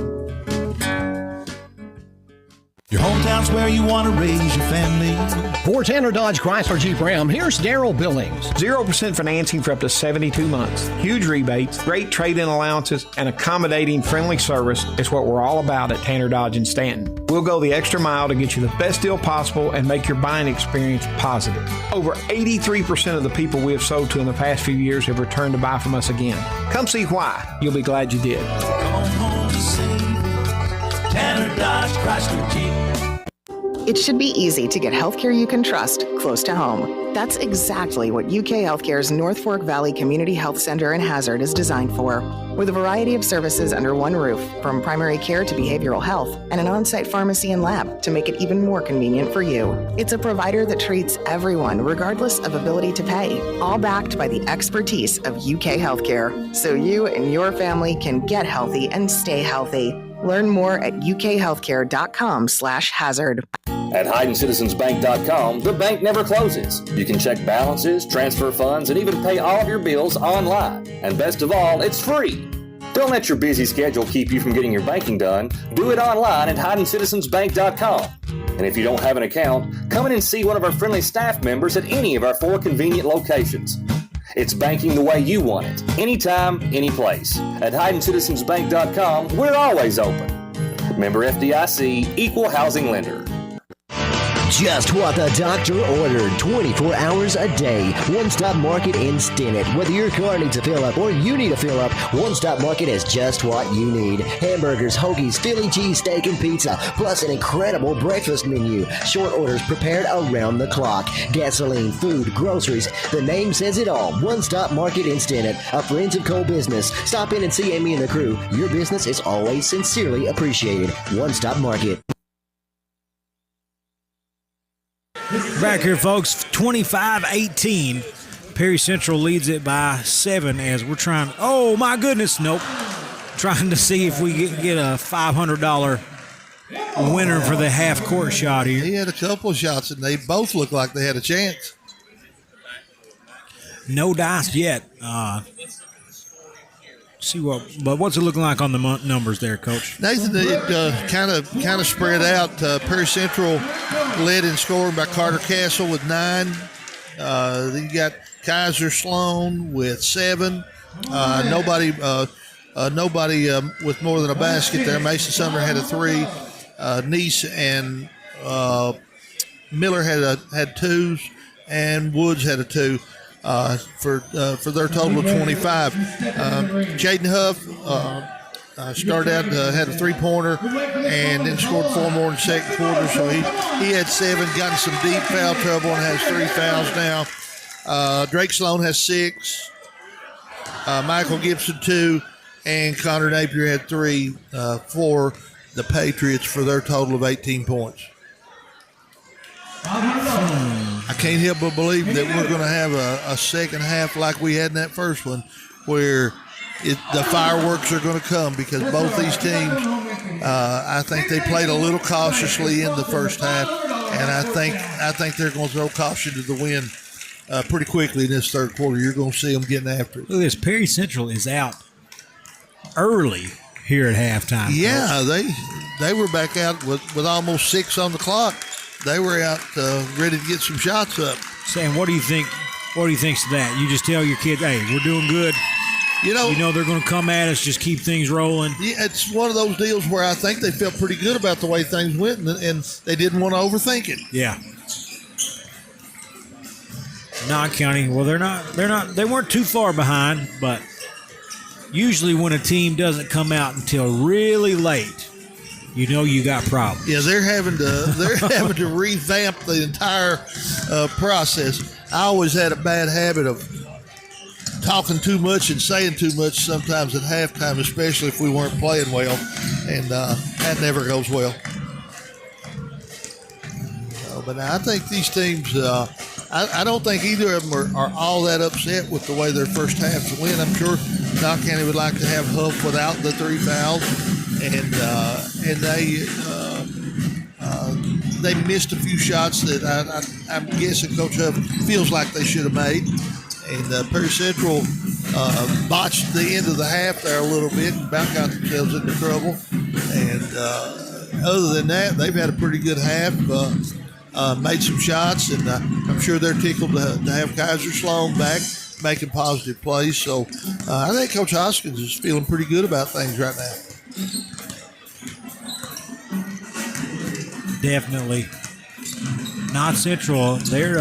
Your hometown's where you want to raise your family. For Tanner Dodge Chrysler Jeep Ram, here's Daryl Billings. 0% financing for up to 72 months. Huge rebates, great trade-in allowances, and accommodating friendly service is what we're all about at Tanner Dodge in Stanton. We'll go the extra mile to get you the best deal possible and make your buying experience positive. Over 83% of the people we have sold to in the past few years have returned to buy from us again. Come see why. You'll be glad you did. Come home to save Tanner Dodge Chrysler Jeep. It should be easy to get healthcare you can trust close to home. That's exactly what UK Healthcare's North Fork Valley Community Health Center in Hazard is designed for. With a variety of services under one roof, from primary care to behavioral health, and an on-site pharmacy and lab to make it even more convenient for you. It's a provider that treats everyone regardless of ability to pay, all backed by the expertise of UK Healthcare, so you and your family can get healthy and stay healthy. Learn more at ukhealthcare.com/hazard. At HydenCitizensBank.com, the bank never closes. You can check balances, transfer funds, and even pay all of your bills online. And best of all, it's free. Don't let your busy schedule keep you from getting your banking done. Do it online at HydenCitizensBank.com. And if you don't have an account, come in and see one of our friendly staff members at any of our 4 convenient locations. It's banking the way you want it, anytime, any place. At HydenCitizensBank.com, we're always open. Member FDIC, Equal Housing Lender. Just what the doctor ordered, 24 hours a day. One Stop Market in Stinnett. Whether your car needs a fill-up or you need a fill-up, One Stop Market has just what you need. Hamburgers, hoagies, Philly cheesesteak, and pizza, plus an incredible breakfast menu. Short orders prepared around the clock. Gasoline, food, groceries. The name says it all. One Stop Market in Stinnett, a Friends of Coal business. Stop in and see Amy and the crew. Your business is always sincerely appreciated. One Stop Market. Back here, folks, 25-18. Perry Central leads it by 7 as we're trying. Oh, my goodness. Nope. Trying to see if we get a $500 winner for the half-court shot here. He had a couple of shots, and they both looked like they had a chance. No dice yet. See what's it looking like on the numbers there, Coach? Nathan, it kind of spread out. Perry Central led in scoring by Carter Castle with 9. Then you got Kaiser Sloan with 7. Nobody with more than a basket there. Mason Sumner had a 3. Neese and Miller had 2s, and Woods had a 2. For their total of 25. Jaden Huff, started out, had a three-pointer, and then scored 4 more in the second quarter. So he had 7, got in some deep foul trouble, and has 3 fouls now. Drake Sloan has 6. Michael Gibson 2, and Connor Napier had 3 for the Patriots for their total of 18 points. I can't help but believe that we're going to have a second half like we had in that first one, where the fireworks are going to come, because both these teams, I think they played a little cautiously in the first half, and I think they're going to throw caution to the wind pretty quickly in this third quarter. You're going to see them getting after it. Look at this. Perry Central is out early here at halftime. Yeah, they were back out with almost 6 on the clock. They were out ready to get some shots up. Sam, what do you think? What do you think to that? You just tell your kids, hey, we're doing good. You know they're going to come at us. Just keep things rolling. Yeah, it's one of those deals where I think they felt pretty good about the way things went, and they didn't want to overthink it. Yeah. Non-county. Well, they weren't too far behind, but usually when a team doesn't come out until really late, you know you got problems. Yeah, they're having to revamp the entire process. I always had a bad habit of talking too much and saying too much sometimes at halftime, especially if we weren't playing well, and that never goes well. But I think these teams, I don't think either of them are all that upset with the way their first halves went. I'm sure Knox County would like to have Huff without the 3 fouls, and they missed a few shots that I'm guessing Coach Huff feels like they should have made. And Perry Central botched the end of the half there a little bit and about got themselves into trouble. And other than that, they've had a pretty good half, made some shots, and I'm sure they're tickled to have Kaiser Sloan back making positive plays. So I think Coach Hoskins is feeling pretty good about things right now. Definitely. Not Central. They're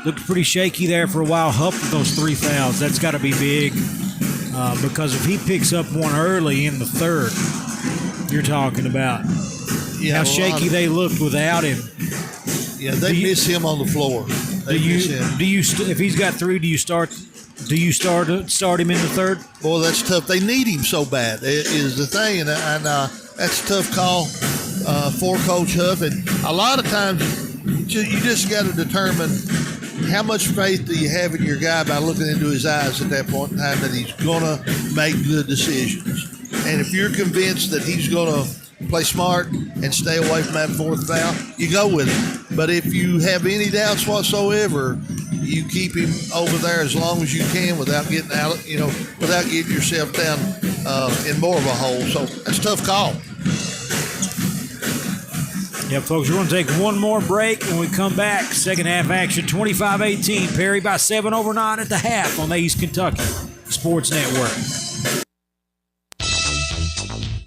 looked pretty shaky there for a while. Huff with those 3 fouls. That's got to be big because if he picks up one early in the third, you're talking about how shaky they looked without him. Yeah, they miss him on the floor. If he's got 3, do you start him in the third? Boy, that's tough. They need him so bad is the thing, and that's a tough call for Coach Huff. And a lot of times you just got to determine how much faith do you have in your guy by looking into his eyes at that point in time that he's going to make good decisions. And if you're convinced that he's going to play smart and stay away from that 4th foul, you go with it. But if you have any doubts whatsoever, you keep him over there as long as you can without getting out, without getting yourself down in more of a hole. So that's a tough call. Yeah, folks, we're going to take one more break. When we come back, second half action, 25-18. Perry by 7 over 9 at the half on the East Kentucky Sports Network.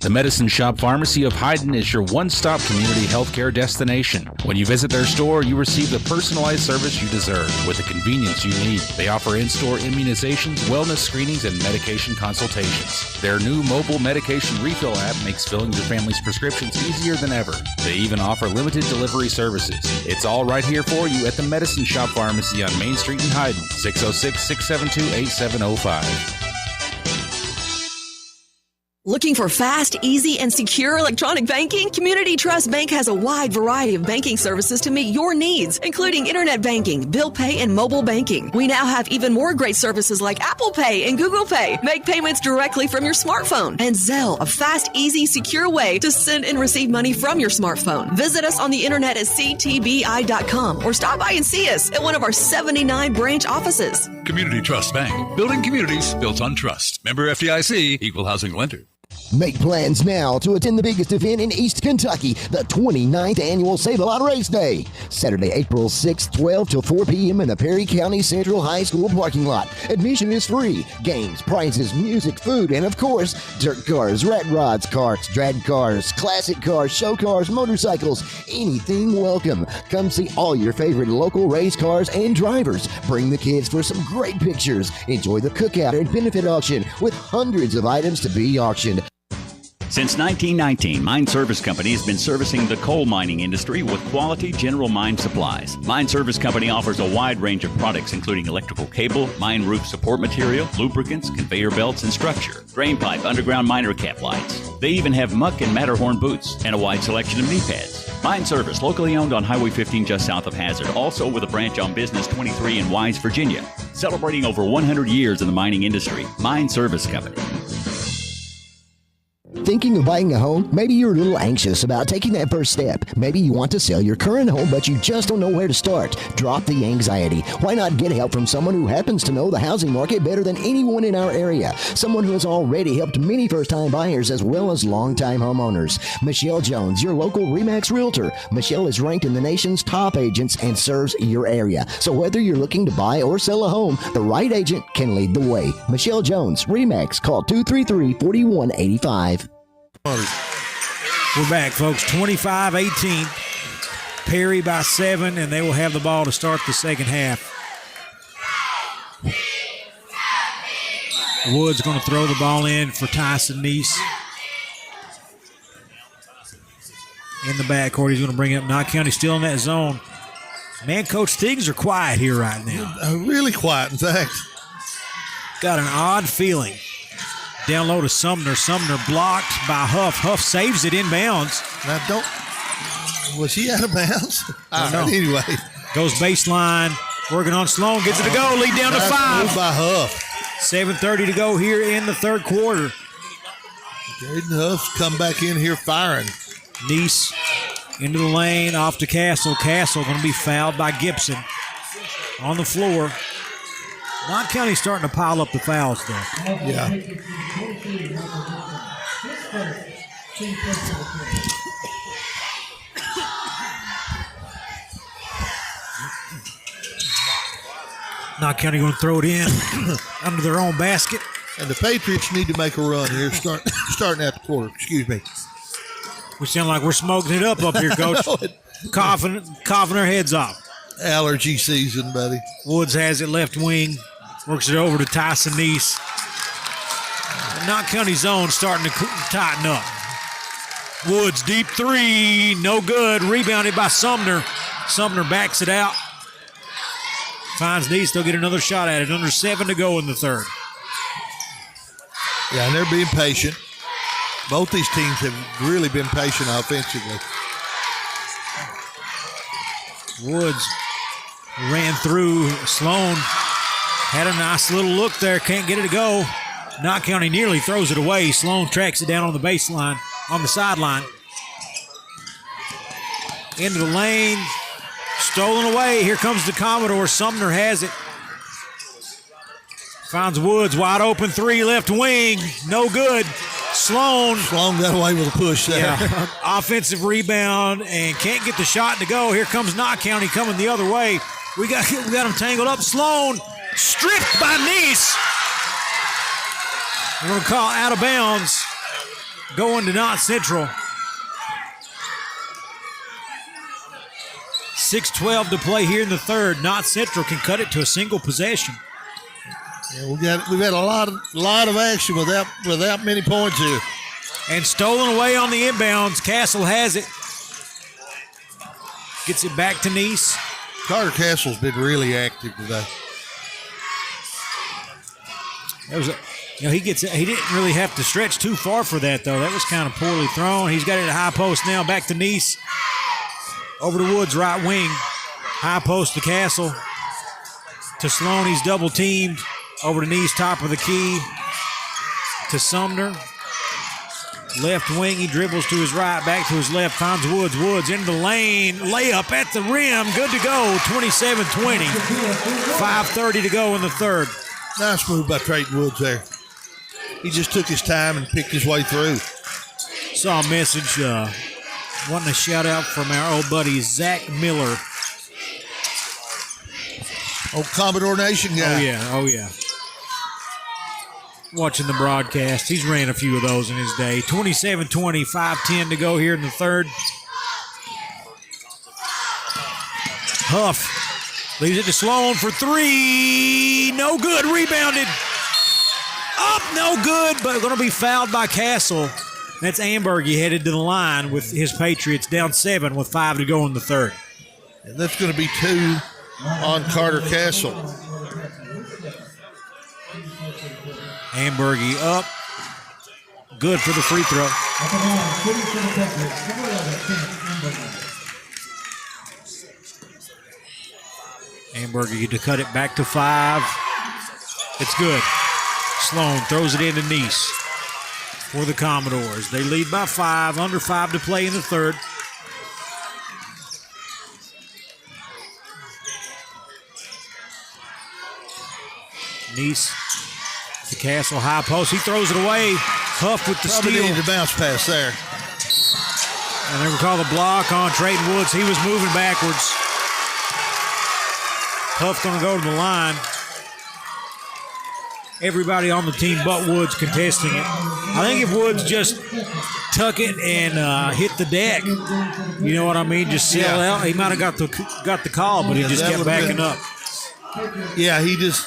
The Medicine Shop Pharmacy of Hyden is your one-stop community healthcare destination. When you visit their store, you receive the personalized service you deserve with the convenience you need. They offer in-store immunizations, wellness screenings, and medication consultations. Their new mobile medication refill app makes filling your family's prescriptions easier than ever. They even offer limited delivery services. It's all right here for you at the Medicine Shop Pharmacy on Main Street in Hyden, 606-672-8705. Looking for fast, easy, and secure electronic banking? Community Trust Bank has a wide variety of banking services to meet your needs, including internet banking, bill pay, and mobile banking. We now have even more great services like Apple Pay and Google Pay. Make payments directly from your smartphone. And Zelle, a fast, easy, secure way to send and receive money from your smartphone. Visit us on the internet at ctbi.com or stop by and see us at one of our 79 branch offices. Community Trust Bank. Building communities built on trust. Member FDIC, Equal Housing Lender. Make plans now to attend the biggest event in East Kentucky, the 29th Annual Save-A-Lot Race Day. Saturday, April 6th, 12 till 4 p.m. in the Perry County Central High School parking lot. Admission is free. Games, prizes, music, food, and of course, dirt cars, rat rods, karts, drag cars, classic cars, show cars, motorcycles, anything welcome. Come see all your favorite local race cars and drivers. Bring the kids for some great pictures. Enjoy the cookout and benefit auction with hundreds of items to be auctioned. Since 1919, Mine Service Company has been servicing the coal mining industry with quality general mine supplies. Mine Service Company offers a wide range of products including electrical cable, mine roof support material, lubricants, conveyor belts, and structure, drain pipe, underground miner cap lights. They even have muck and Matterhorn boots and a wide selection of knee pads. Mine Service, locally owned on Highway 15 just south of Hazard, also with a branch on Business 23 in Wise, Virginia. Celebrating over 100 years in the mining industry, Mine Service Company. Thinking of buying a home? Maybe you're a little anxious about taking that first step. Maybe you want to sell your current home, but you just don't know where to start. Drop the anxiety. Why not get help from someone who happens to know the housing market better than anyone in our area? Someone who has already helped many first-time buyers as well as long-time homeowners. Michelle Jones, your local RE/MAX Realtor. Michelle is ranked in the nation's top agents and serves your area. So whether you're looking to buy or sell a home, the right agent can lead the way. Michelle Jones, RE/MAX. Call 233-4185. We're back, folks. 25-18. Perry by 7, and they will have the ball to start the second half. Wood's going to throw the ball in for Tyson Neese. In the backcourt, he's going to bring it up. Knott County still in that zone. Man, Coach, things are quiet here right now. Really quiet, in fact. Got an odd feeling. Down low to Sumner. Sumner blocked by Huff. Huff saves it inbounds. Now, was he out of bounds? Anyway. Goes baseline. Working on Sloan. Gets it to go. Lead down to 5. Moved by Huff. 7:30 to go here in the third quarter. Jaden Huff's come back in here firing. Neese into the lane. Off to Castle. Castle going to be fouled by Gibson. On the floor. Knott County's starting to pile up the fouls, though. Yeah. Knott County going to throw it in under their own basket. And the Patriots need to make a run here, starting at the quarter. Excuse me. We sound like we're smoking it up here, Coach. coughing our heads off. Allergy season, buddy. Woods has it left wing. Works it over to Tyson Neese. Knott County zone starting to tighten up. Woods deep 3. No good. Rebounded by Sumner. Sumner backs it out. Finds Neese. They'll get another shot at it. Under 7 to go in the third. Yeah, and they're being patient. Both these teams have really been patient offensively. Woods ran through Sloan. Had a nice little look there. Can't get it to go. Knott County nearly throws it away. Sloan tracks it down on the baseline, on the sideline. Into the lane. Stolen away. Here comes the Commodore. Sumner has it. Finds Woods. Wide open 3. Left wing. No good. Sloan got away with a push there. Yeah. Offensive rebound and can't get the shot to go. Here comes Knott County coming the other way. We got them tangled up. Sloan stripped by Neese. We're going to call out of bounds. Going to Knott Central. 6:12 to play here in the third. Knott Central can cut it to a single possession. Yeah, we've had a lot of action without many points here. And stolen away on the inbounds. Castle has it. Gets it back to Neese. Carter Castle's been really active today. He didn't really have to stretch too far for that, though. That was kind of poorly thrown. He's got it at high post now. Back to Neese. Over to Woods, right wing. High post to Castle. To Sloan, he's double teamed. Over to Neese, top of the key. To Sumner. Left wing, he dribbles to his right, back to his left, finds Woods. Woods into the lane, layup at the rim, good to go, 27-20. 5:30 to go in the third. Nice move by Trayton Woods there. he just took his time and picked his way through. Saw a message wanting a shout out from our old buddy Zach Miller. Old Commodore Nation guy. Oh yeah. Watching the broadcast. He's ran a few of those in his day. 27-20, 5:10 to go here in the third. Huff leaves it to Sloan for three. No good. Rebounded. Up, no good, but going to be fouled by Castle. That's Ambergy headed to the line with his Patriots down 7 with 5 to go in the third. And that's going to be 2 on Carter Castle. Ambergy up. Good for the free throw. Ambergy to cut it back to 5. It's good. Sloan throws it into Nice for the Commodores. They lead by 5, under 5 to play in the third. Nice to Castle, high post. He throws it away. Huff with the Probably steal. needed a bounce pass there. And they were called a block on Trayton Woods. He was moving backwards. Huff going to go to the line. Everybody on the team but Woods contesting it. I think if Woods just tuck it and hit the deck, you know what I mean, just sail out, he might have got the call, but he just kept backing up. Yeah, he was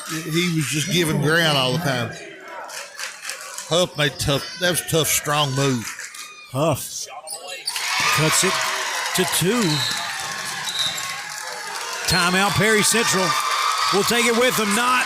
just giving ground all the time. Huff made tough. That was a tough, strong move. Huff cuts it to 2. Timeout, Perry Central. We'll take it with him. Not.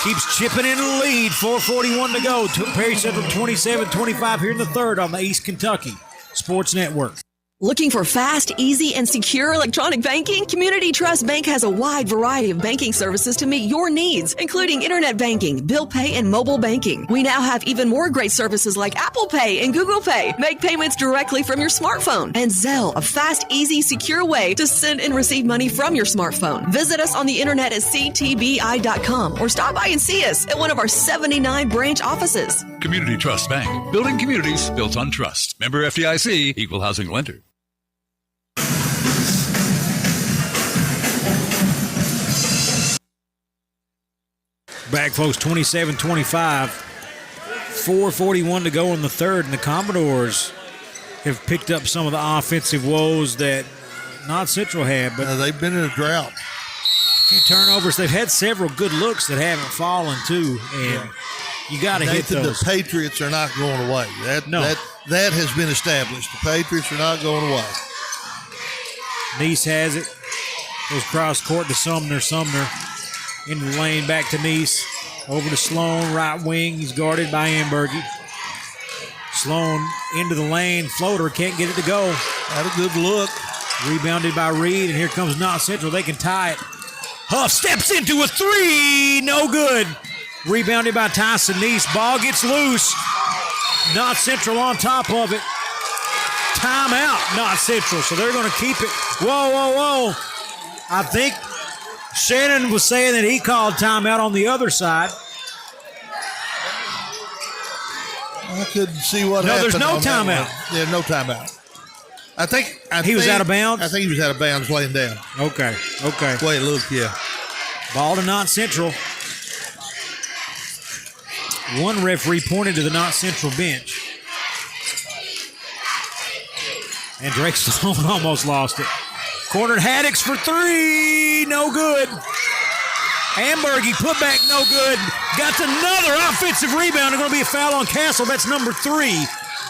Keeps chipping in the lead. 4:41 to go. Perry Central 27-25 here in the third on the East Kentucky Sports Network. Looking for fast, easy, and secure electronic banking? Community Trust Bank has a wide variety of banking services to meet your needs, including internet banking, bill pay, and mobile banking. We now have even more great services like Apple Pay and Google Pay. Make payments directly from your smartphone. And Zelle, a fast, easy, secure way to send and receive money from your smartphone. Visit us on the internet at ctbi.com or stop by and see us at one of our 79 branch offices. Community Trust Bank. Building communities built on trust. Member FDIC, Equal Housing Lender. Back, folks, 27-25. 4:41 to go in the third, and the Commodores have picked up some of the offensive woes that not Central had. But they've been in a drought. A few turnovers. They've had several good looks that haven't fallen, too, and you got to hit those. The Patriots are not going away. That has been established. The Patriots are not going away. Nice has it. Goes cross court to Sumner. Sumner into the lane, back to Nice. Over to Sloan, right wing. He's guarded by Ambergy. Sloan into the lane. Floater, can't get it to go. Had a good look. Rebounded by Reed, and here comes Not Central. They can tie it. Huff steps into a 3. No good. Rebounded by Tyson Nice. Ball gets loose. Not Central on top of it. Timeout, Not Central. So they're going to keep it. Whoa. I think Shannon was saying that he called timeout on the other side. I couldn't see what happened. No, there's no timeout. Yeah, no timeout. I think he was out of bounds? I think he was out of bounds laying down. Okay. Wait, look, yeah. Ball to Not Central. One referee pointed to the Not Central bench. And Drake Sloan almost lost it. Cornered Haddix for 3. No good. Ambergy put back, no good. Got another offensive rebound. It's going to be a foul on Castle. That's number 3,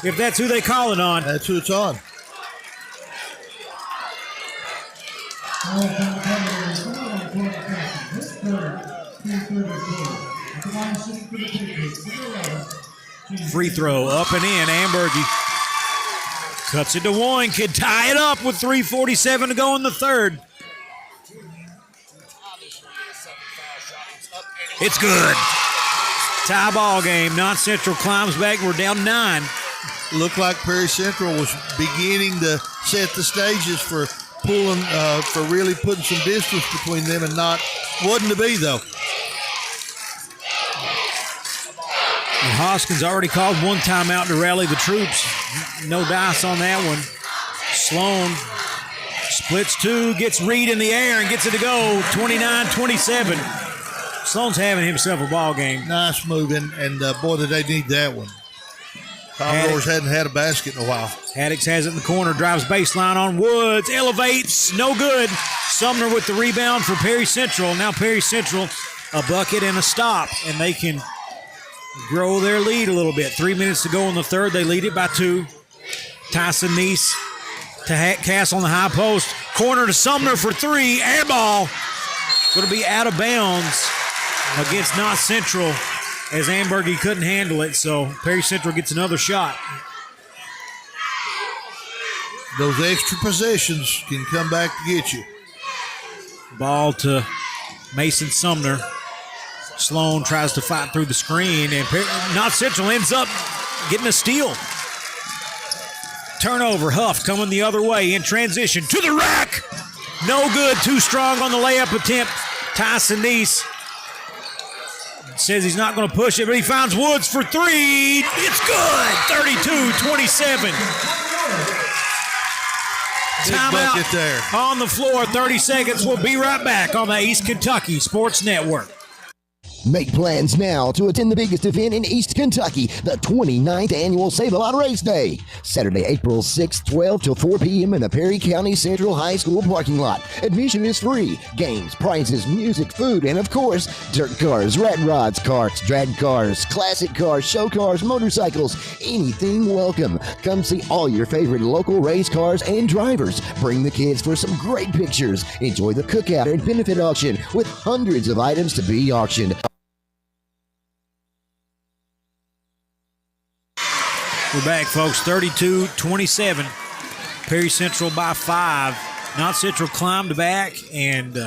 if that's who they call it on. That's who it's on. Free throw up and in. Ambergy cuts it to Warren. Could tie it up with 3:47 to go in the third. It's good. Tie ball game. Not Central climbs back. We're down 9. Looked like Perry Central was beginning to set the stages for pulling, for really putting some distance between them, and not wasn't to be though. And Hoskins already called one timeout to rally the troops. No dice on that one. Sloan splits two, gets Reed in the air and gets it to go. 29-27. Sloan's having himself a ball game. Nice moving, and boy, did they need that one. Commodores hadn't had a basket in a while. Haddix has it in the corner, drives baseline on Woods, elevates, no good. Sumner with the rebound for Perry Central. Now Perry Central, a bucket and a stop, and they can grow their lead a little bit. 3 minutes to go in the third. They lead it by 2. Tyson Neese to Cass on the high post. Corner to Sumner for 3. Air ball. Going to be out of bounds against Knott Central, as Ambergy couldn't handle it, so Perry Central gets another shot. Those extra possessions can come back to get you. Ball to Mason Sumner. Sloan tries to fight through the screen, and Knott Central ends up getting a steal. Turnover, Huff coming the other way in transition to the rack. No good, too strong on the layup attempt. Tyson Neese says he's not going to push it, but he finds Woods for 3. It's good. 32-27. Timeout there on the floor. 30 seconds. We'll be right back on the East Kentucky Sports Network. Make plans now to attend the biggest event in East Kentucky, the 29th Annual Save-A-Lot Race Day. Saturday, April 6th, 12 till 4 p.m. in the Perry County Central High School parking lot. Admission is free. Games, prizes, music, food, and of course, dirt cars, rat rods, karts, drag cars, classic cars, show cars, motorcycles, anything welcome. Come see all your favorite local race cars and drivers. Bring the kids for some great pictures. Enjoy the cookout and benefit auction with hundreds of items to be auctioned. We're back, folks. 32-27. Perry Central by 5. Knott Central climbed back and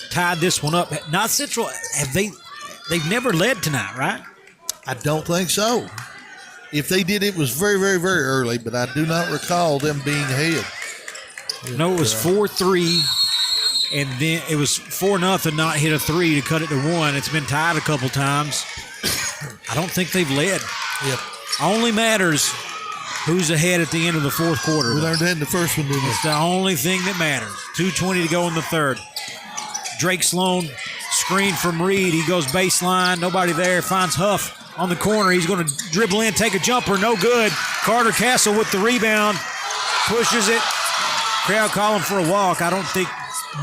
tied this one up. Knott Central, they've never led tonight, right? I don't think so. If they did, it was very, very, very early, but I do not recall them being ahead. No, it was 4-3, and then it was 4-0, not hit a 3 to cut it to 1. It's been tied a couple times. I don't think they've led. Yep. Only matters who's ahead at the end of the fourth quarter. We learned that in the first one, didn't we? It's the only thing that matters. 2:20 to go in the third. Drake Sloan, screen from Reed. He goes baseline. Nobody there. Finds Huff on the corner. He's going to dribble in, take a jumper. No good. Carter Castle with the rebound. Pushes it. Crowd calling for a walk. I don't think.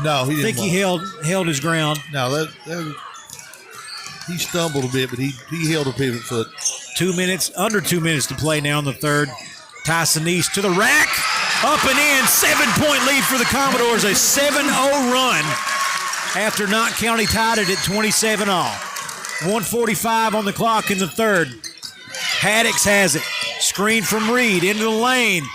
No, he didn't. He held his ground. No, he stumbled a bit, but he held a pivot foot. Under 2 minutes to play now in the third. Tyson East to the rack. Up and in. 7-point lead for the Commodores. A 7-0 run after Knott County tied it at 27 all. 1:45 on the clock in the third. Haddix has it. Screen from Reed into the lane.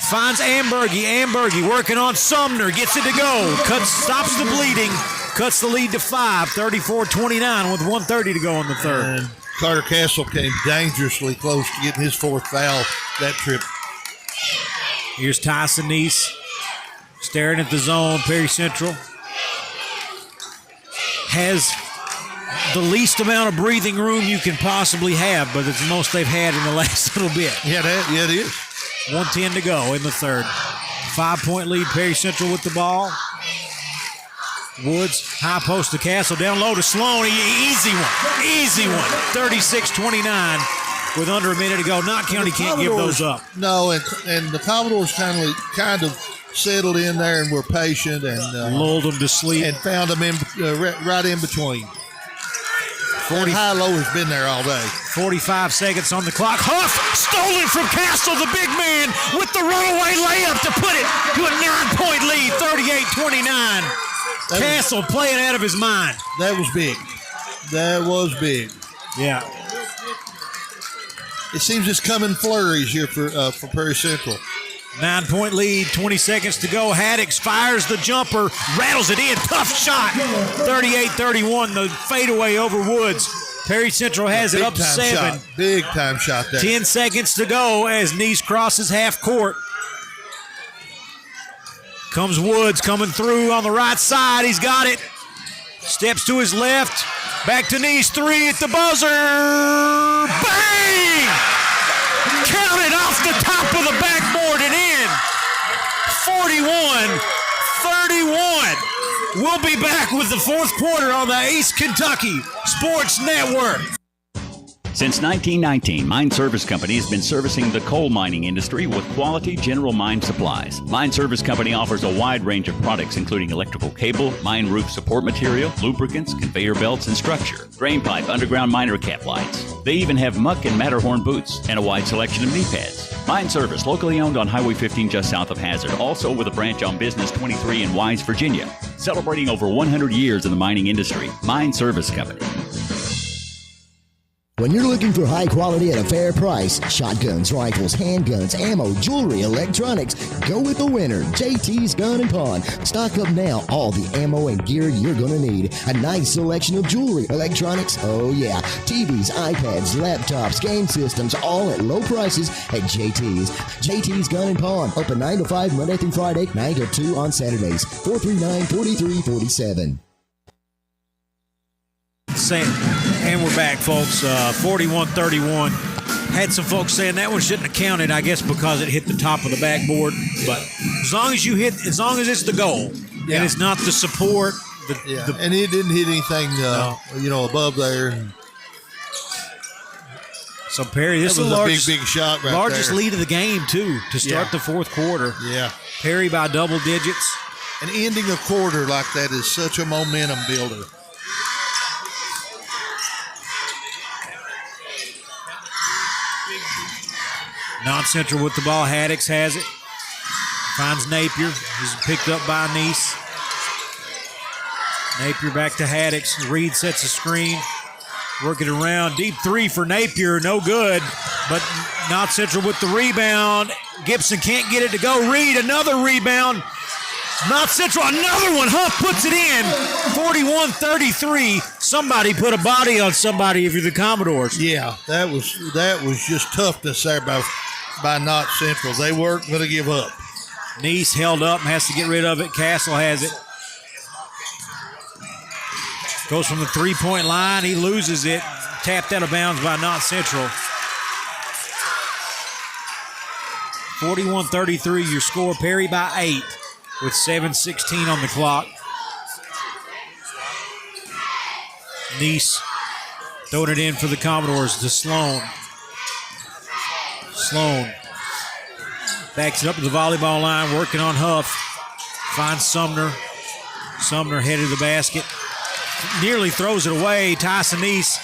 Finds Ambergy. Ambergy working on Sumner. Gets it to go. Stops the bleeding. Cuts the lead to 5. 34-29 with 1:30 to go in the third. And Carter Castle came dangerously close to getting his fourth foul that trip. Here's Tyson Neese staring at the zone. Perry Central has the least amount of breathing room you can possibly have, but it's the most they've had in the last little bit. Yeah, it is. 1:10 to go in the third. 5-point lead, Perry Central with the ball. Woods, high post to Castle, down low to Sloan. Easy one. 36-29 with under a minute to go. Knott County can't give those up. No, and the Commodores kind of settled in there and were patient and lulled them to sleep and found them right in between. High-low has been there all day. 45 seconds on the clock. Huff stolen from Castle, the big man, with the runaway layup to put it to a 9-point lead, 38-29. Castle playing out of his mind. That was big. Yeah. It seems it's coming flurries here for Perry Central. 9-point lead, 20 seconds to go. Haddix fires the jumper, rattles it in. Tough shot. 38-31, the fadeaway over Woods. Perry Central has it up 7. Big time shot there. 10 seconds to go as Neese crosses half court. Comes Woods coming through on the right side. He's got it. Steps to his left. Back to Neese, 3 at the buzzer. Bang! Counted off the top of the backboard and in. 41-31. We'll be back with the fourth quarter on the East Kentucky Sports Network. Since 1919, Mine Service Company has been servicing the coal mining industry with quality general mine supplies. Mine Service Company offers a wide range of products, including electrical cable, mine roof support material, lubricants, conveyor belts, and structure, drain pipe, underground miner cap lights. They even have muck and Matterhorn boots and a wide selection of knee pads. Mine Service, locally owned on Highway 15 just south of Hazard, also with a branch on Business 23 in Wise, Virginia. Celebrating over 100 years in the mining industry. Mine Service Company. When you're looking for high quality at a fair price, shotguns, rifles, handguns, ammo, jewelry, electronics, go with the winner, JT's Gun & Pawn. Stock up now, all the ammo and gear you're going to need. A nice selection of jewelry, electronics, oh yeah, TVs, iPads, laptops, game systems, all at low prices at JT's. JT's Gun & Pawn, open 9 to 5 Monday through Friday, 9 to 2 on Saturdays, 439-4347. And we're back, folks. 41-31. Had some folks saying that one shouldn't have counted, I guess, because it hit the top of the backboard. But as long as it's the goal, and it's not the support. And it didn't hit anything, above there. So Perry, this is a big shot right largest there. lead of the game too to start the fourth quarter. Yeah, Perry by double digits. And ending a quarter like that is such a momentum builder. Non-Central with the ball. Haddix has it. Finds Napier. He's picked up by Neese. Napier back to Haddix. Reed sets a screen. Working around. Deep three for Napier. No good. But Non-Central with the rebound. Gibson can't get it to go. Reed, another rebound. Non-Central, another one. Huff puts it in. 41-33. Somebody put a body on somebody if you're the Commodores. Yeah, that was just toughness there by Not Central. They weren't going to give up. Neese held up and has to get rid of it. Castle has it. Goes from the three-point line. He loses it. Tapped out of bounds by Not Central. 41-33, your score. Perry by 8 with 7:16 on the clock. Neese throwing it in for the Commodores to Sloan. Sloan backs it up to the volleyball line, working on Huff. Finds Sumner. Sumner headed to the basket. Nearly throws it away. Tyson Neese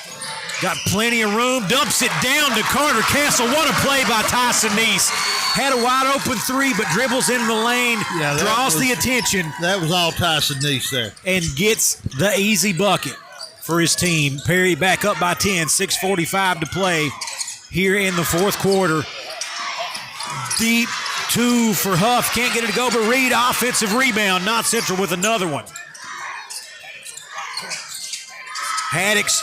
got plenty of room. Dumps it down to Carter Castle. What a play by Tyson Neese. Had a wide open three, but dribbles into the lane. Yeah, draws the attention. That was all Tyson Neese there. And gets the easy bucket for his team. Perry back up by 10. 6:45 to play here in the fourth quarter. Deep two for Huff. Can't get it to go, but Reed, offensive rebound. Not Central with another one. Haddix,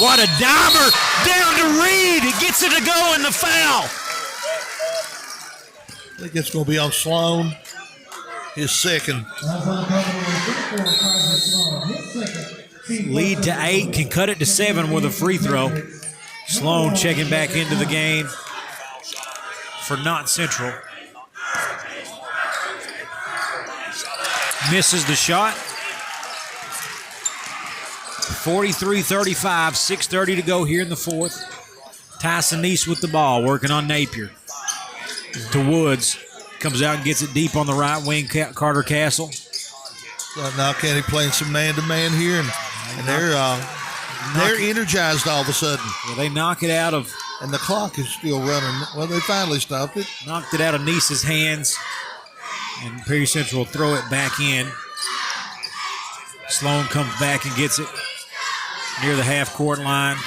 what a dimer. Down to Reed. He gets it to go in the foul. I think it's going to be on Sloan. His second. Lead to 8, can cut it to 7 with a free throw. Sloan checking back into the game for Not Central. Misses the shot. 43-35, 6:30 to go here in the fourth. Tyson Neese with the ball, working on Napier. To Woods. Comes out and gets it deep on the right wing, Carter Castle. So now County playing some man-to-man here, and they're energized all of a sudden. Well, they knock it out of... And the clock is still running. Well, they finally stopped it. Knocked it out of Neese's hands. And Perry Central will throw it back in. Sloan comes back and gets it near the half-court line.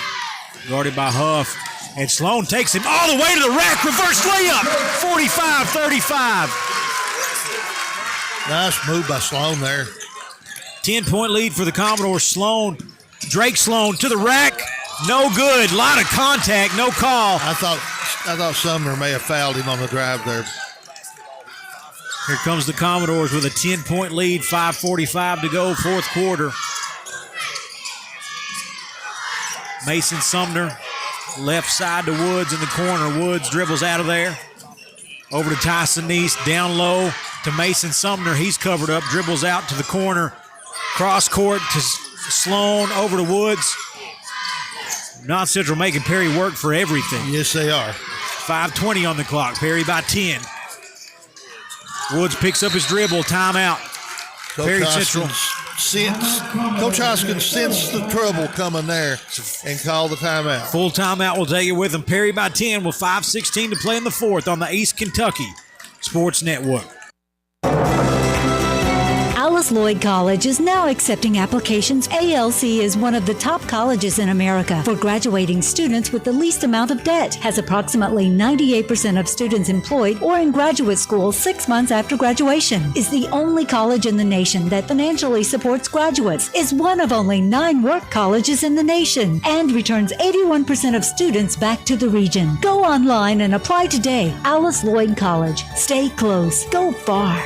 Guarded by Huff. And Sloan takes him all the way to the rack. Reverse layup. 45-35. Nice move by Sloan there. 10-point lead for the Commodores. Sloan, Drake Sloan to the rack. No good. A lot of contact. No call. I thought Sumner may have fouled him on the drive there. Here comes the Commodores with a 10-point lead. 5:45 to go, fourth quarter. Mason Sumner, left side to Woods in the corner. Woods dribbles out of there. Over to Tyson Neese, down low to Mason Sumner. He's covered up, dribbles out to the corner. Cross court to Sloan, over to Woods. North Central making Perry work for everything. Yes, they are. 5:20 on the clock. Perry by 10. Woods picks up his dribble. Timeout. Perry Central. Coach Hoskins sensed the trouble coming there and called the timeout. Full timeout will take it with him. Perry by 10 with 5:16 to play in the fourth on the East Kentucky Sports Network. Alice Lloyd College is now accepting applications. ALC is one of the top colleges in America for graduating students with the least amount of debt, has approximately 98% of students employed or in graduate school 6 months after graduation, is the only college in the nation that financially supports graduates, is one of only 9 work colleges in the nation, and returns 81% of students back to the region. Go online and apply today. Alice Lloyd College. Stay close. Go far.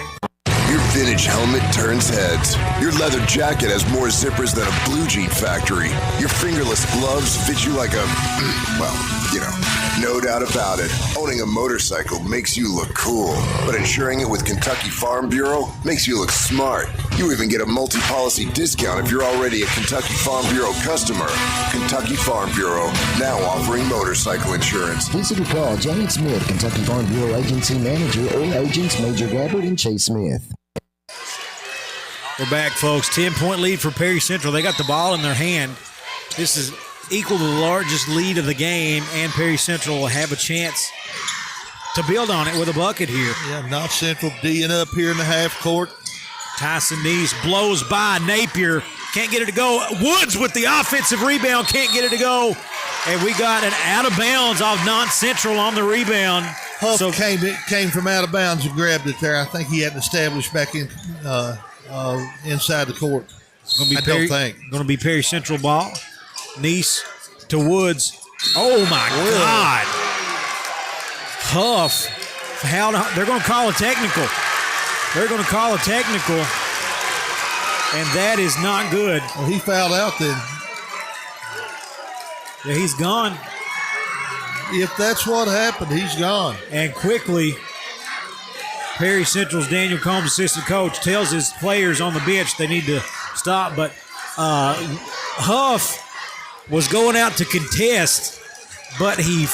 Your vintage helmet turns heads. Your leather jacket has more zippers than a blue jean factory. Your fingerless gloves fit you like a, well, you know, no doubt about it. Owning a motorcycle makes you look cool, but insuring it with Kentucky Farm Bureau makes you look smart. You even get a multi-policy discount if you're already a Kentucky Farm Bureau customer. Kentucky Farm Bureau, now offering motorcycle insurance. Visit or call Janet Smith, Kentucky Farm Bureau Agency Manager, or agents Major Gabbard and Chase Smith. We're back, folks. 10-point lead for Perry Central. They got the ball in their hand. This is equal to the largest lead of the game, and Perry Central will have a chance to build on it with a bucket here. Yeah, North Central D'ing up here in the half court. Tyson Neese blows by Napier. Can't get it to go. Woods with the offensive rebound. Can't get it to go. And we got an out of bounds off North Central on the rebound. Huff came from out of bounds and grabbed it there. I think he hadn't established back in inside the court. Going to be Perry Central ball. Neese to Woods. Oh, my God. Huff. They're going to call a technical. They're going to call a technical, and that is not good. Well, he fouled out then. Yeah, he's gone. If that's what happened, he's gone. And quickly, Perry Central's Daniel Combs, assistant coach, tells his players on the bench they need to stop. But Huff was going out to contest, but he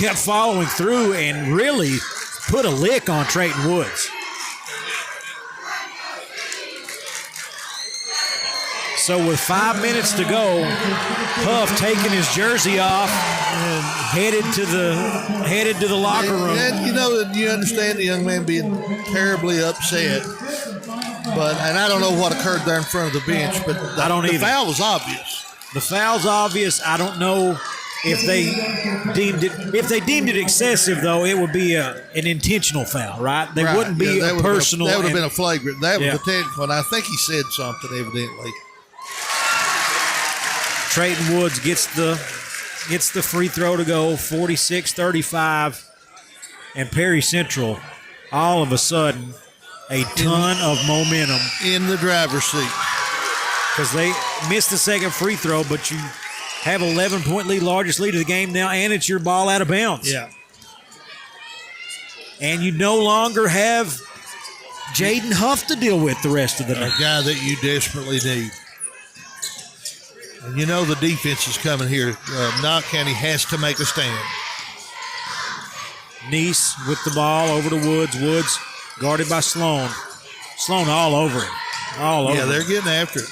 kept following through and really put a lick on Trayton Woods. So with 5 minutes to go, Huff taking his jersey off and headed to the locker room. And you understand the young man being terribly upset. And I don't know what occurred there in front of the bench, but the foul was obvious. The foul's obvious. I don't know if they deemed it. If they deemed it excessive, though, it would be an intentional foul, right? They wouldn't be a personal. That would have been a flagrant. That was a technical, and I think he said something evidently. Trayton Woods gets the free throw to go, 46-35, and Perry Central, all of a sudden, a ton of momentum in the driver's seat because they missed the second free throw, but you have 11-point lead, largest lead of the game now, and it's your ball out of bounds. Yeah. And you no longer have Jaden Huff to deal with the rest of the night. A guy that you desperately need. And you know the defense is coming here. Knott County has to make a stand. Neese with the ball over to Woods. Woods guarded by Sloan. Sloan all over him. Yeah, they're getting after it.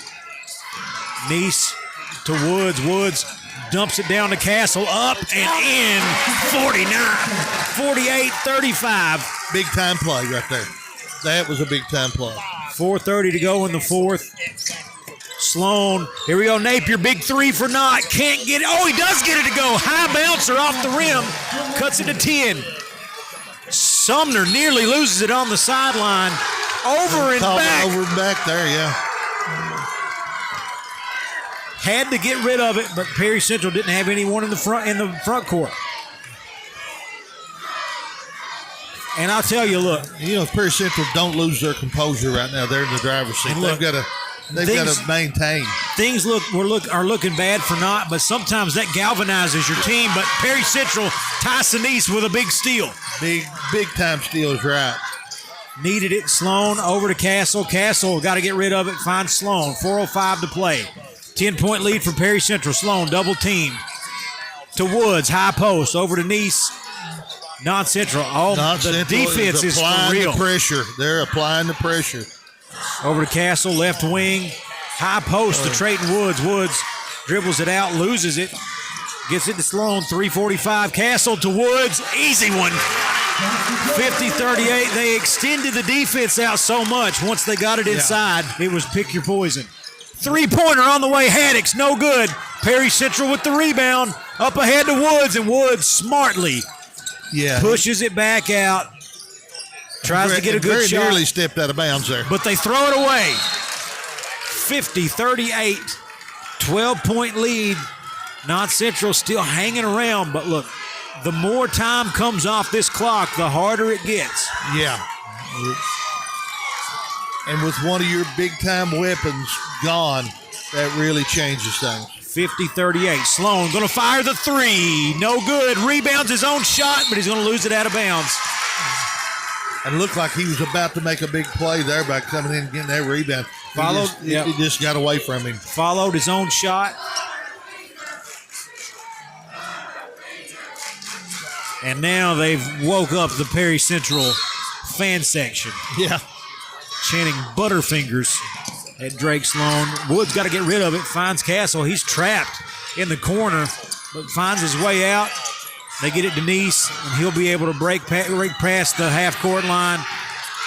Neese to Woods. Woods dumps it down to Castle. Up and in. 48-35. Big time play right there. That was a big time play. 4:30 to go in the fourth. Sloan, here we go, Napier, big three for Knott, can't get it. Oh, he does get it to go. High bouncer off the rim, cuts it to 10. Sumner nearly loses it on the sideline. Over and back. Over and back there, yeah. Had to get rid of it, but Perry Central didn't have anyone in the front court. And I'll tell you, look. Perry Central don't lose their composure right now. They're in the driver's seat. They've got to maintain. Things are looking bad for Knott, but sometimes that galvanizes your team. But Perry Central, Tyson East with a big steal. Big time steal is right. Needed it. Sloan over to Castle. Castle got to get rid of it. Finds Sloan. 4:05 to play. 10-point lead for Perry Central. Sloan double team to Woods. High post over to Nice. Non-Central. The defense is for real. The pressure. They're applying the pressure. Over to Castle, left wing. High post to Trayton Woods. Woods dribbles it out, loses it. Gets it to Sloan. 3:45. Castle to Woods. Easy one. 50-38. They extended the defense out so much. Once they got it inside, it was pick your poison. Three-pointer on the way. Haddix, no good. Perry Central with the rebound. Up ahead to Woods, and Woods smartly pushes it back out. Tries to get a good shot. Very nearly stepped out of bounds there. But they throw it away. 50-38. 12-point lead. Non-Central still hanging around. But look, the more time comes off this clock, the harder it gets. Yeah. And with one of your big-time weapons gone, that really changes things. 50-38. Sloan going to fire the three. No good. Rebounds his own shot, but he's going to lose it out of bounds. And looked like he was about to make a big play there by coming in and getting that rebound. He just got away from him. Followed his own shot. And now they've woke up the Perry Central fan section. Yeah. Chanting Butterfingers at Drake Sloan. Woods got to get rid of it. Finds Castle. He's trapped in the corner, but finds his way out. They get it to Nice, and he'll be able to break past the half-court line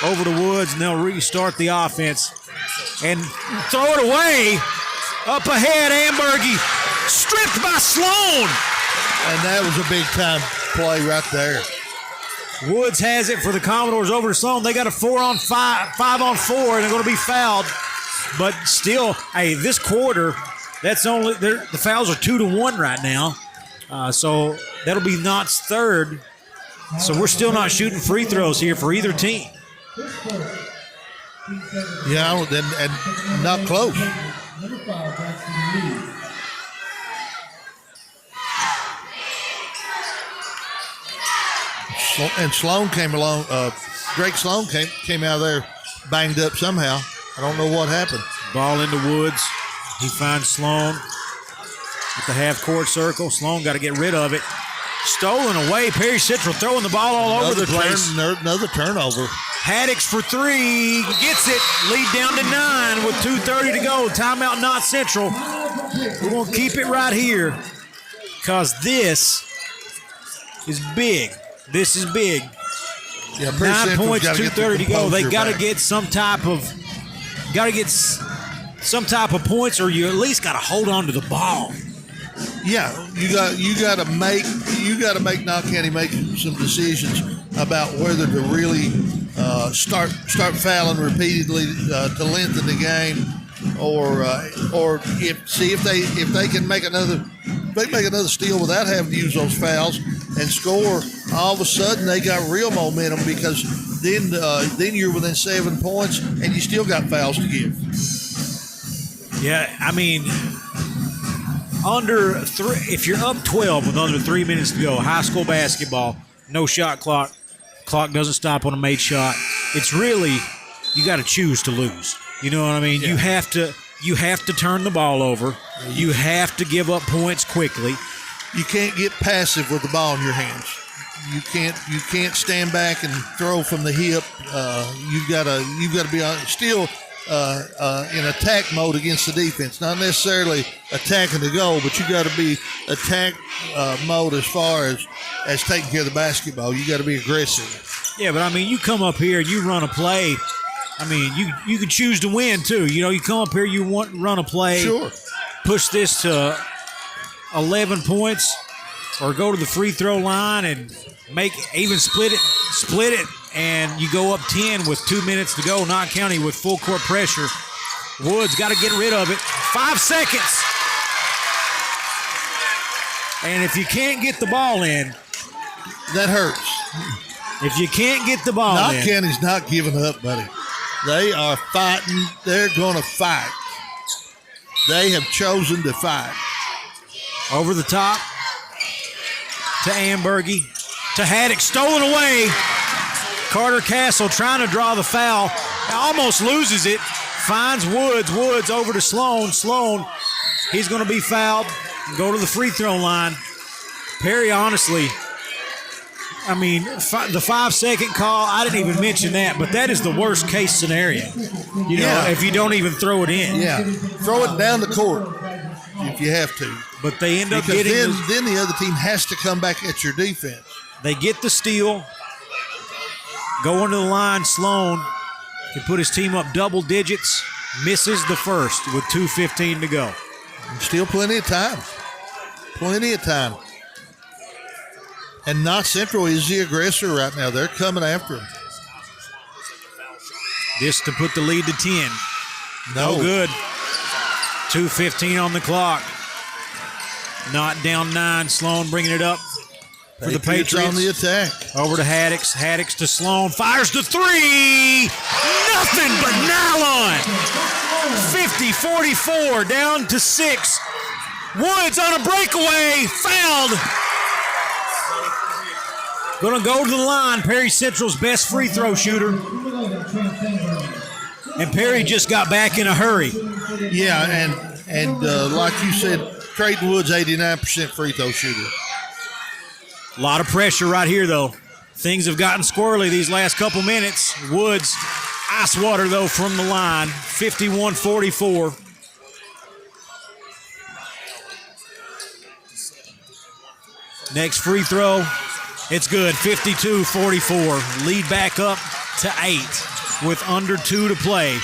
over to Woods, and they'll restart the offense. And throw it away. Up ahead, Ambergy. Stripped by Sloan. And that was a big-time play right there. Woods has it for the Commodores over to Sloan. They got a 4-on-5, 5-on-4, and they're going to be fouled. But still, hey, this quarter, the fouls are 2-1 right now. So that'll be Knott's third. So we're still not shooting free throws here for either team. Yeah, and not close. And Sloan came along. Drake Sloan came out of there banged up somehow. I don't know what happened. Ball into Woods. He finds Sloan at the half-court circle. Sloan got to get rid of it. Stolen away. Perry Central throwing the ball all over the place. Another turnover. Haddix for three. Gets it. Lead down to 9 with 2:30 to go. Timeout, Knott Central. We're going to keep it right here because this is big. This is big. Yeah, 9 points, 2:30 to go. They got to back. get some type of points, or you at least got to hold on to the ball. Yeah, you got to make Knott County make some decisions about whether to really start fouling repeatedly to lengthen the game, or if they can make another steal without having to use those fouls and score. All of a sudden they got real momentum, because then you're within 7 points and you still got fouls to give. Yeah, I mean, if you're up 12 with under 3 minutes to go, high school basketball, no shot clock. Clock doesn't stop on a made shot. It's really, you got to choose to lose. You know what I mean? Yeah. You have to turn the ball over. You have to give up points quickly. You can't get passive with the ball in your hands. You can't stand back and throw from the hip. You've got to be still in attack mode against the defense. Not necessarily attacking the goal, but you got to be attack mode as far as taking care of the basketball. You got to be aggressive. Yeah, but I mean, you come up here and you run a play. I mean, you can choose to win too. You know, you come up here, run a play. Sure. Push this to 11 points, or go to the free throw line and split it, and you go up 10 with 2 minutes to go. Knott County with full court pressure. Woods got to get rid of it. 5 seconds. And if you can't get the ball in, that hurts. If you can't get the ball in. Knott County's not giving up, buddy. They are fighting. They're going to fight. They have chosen to fight. Over the top to Ambergy, to Haddock, stolen away. Carter Castle trying to draw the foul, almost loses it, finds Woods. Woods over to Sloan. Sloan, he's going to be fouled, go to the free throw line. Perry, honestly, I mean, the 5-second call, I didn't even mention that, but that is the worst case scenario. You know, if you don't even throw it in. Yeah, throw it down the court if you have to. But they end up because getting then the other team has to come back at your defense. They get the steal, going to the line. Sloan can put his team up double digits, misses the first with 2:15 to go. Still plenty of time. Plenty of time. And Knott Central is the aggressor right now. They're coming after him. This to put the lead to 10. No good. 2:15 on the clock. Knott down 9. Sloan bringing it up for the Patriots. On the attack. Over to Haddox. Haddox to Sloan. Fires the 3. Nothing but nylon. 50-44. Down to 6. Woods on a breakaway. Fouled. Going to go to the line. Perry Central's best free throw shooter. And Perry just got back in a hurry. Yeah, and like you said, Creighton Woods, 89% free throw shooter. A lot of pressure right here, though. Things have gotten squirrely these last couple minutes. Woods, ice water, though, from the line. 51-44. Next free throw. It's good. 52-44. Lead back up to 8 with under 2 to play.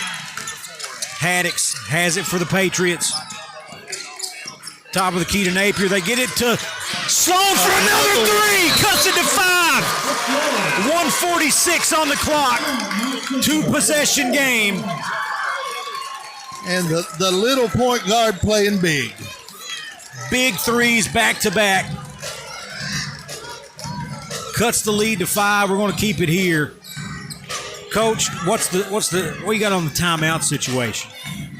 Haddox has it for the Patriots. Top of the key to Napier. They get it to Sloan for another 3. Cuts it to 5. 1:46 on the clock. 2-possession game. And the little point guard playing big. Big threes back to back. Cuts the lead to 5. We're going to keep it here. Coach, what you got on the timeout situation?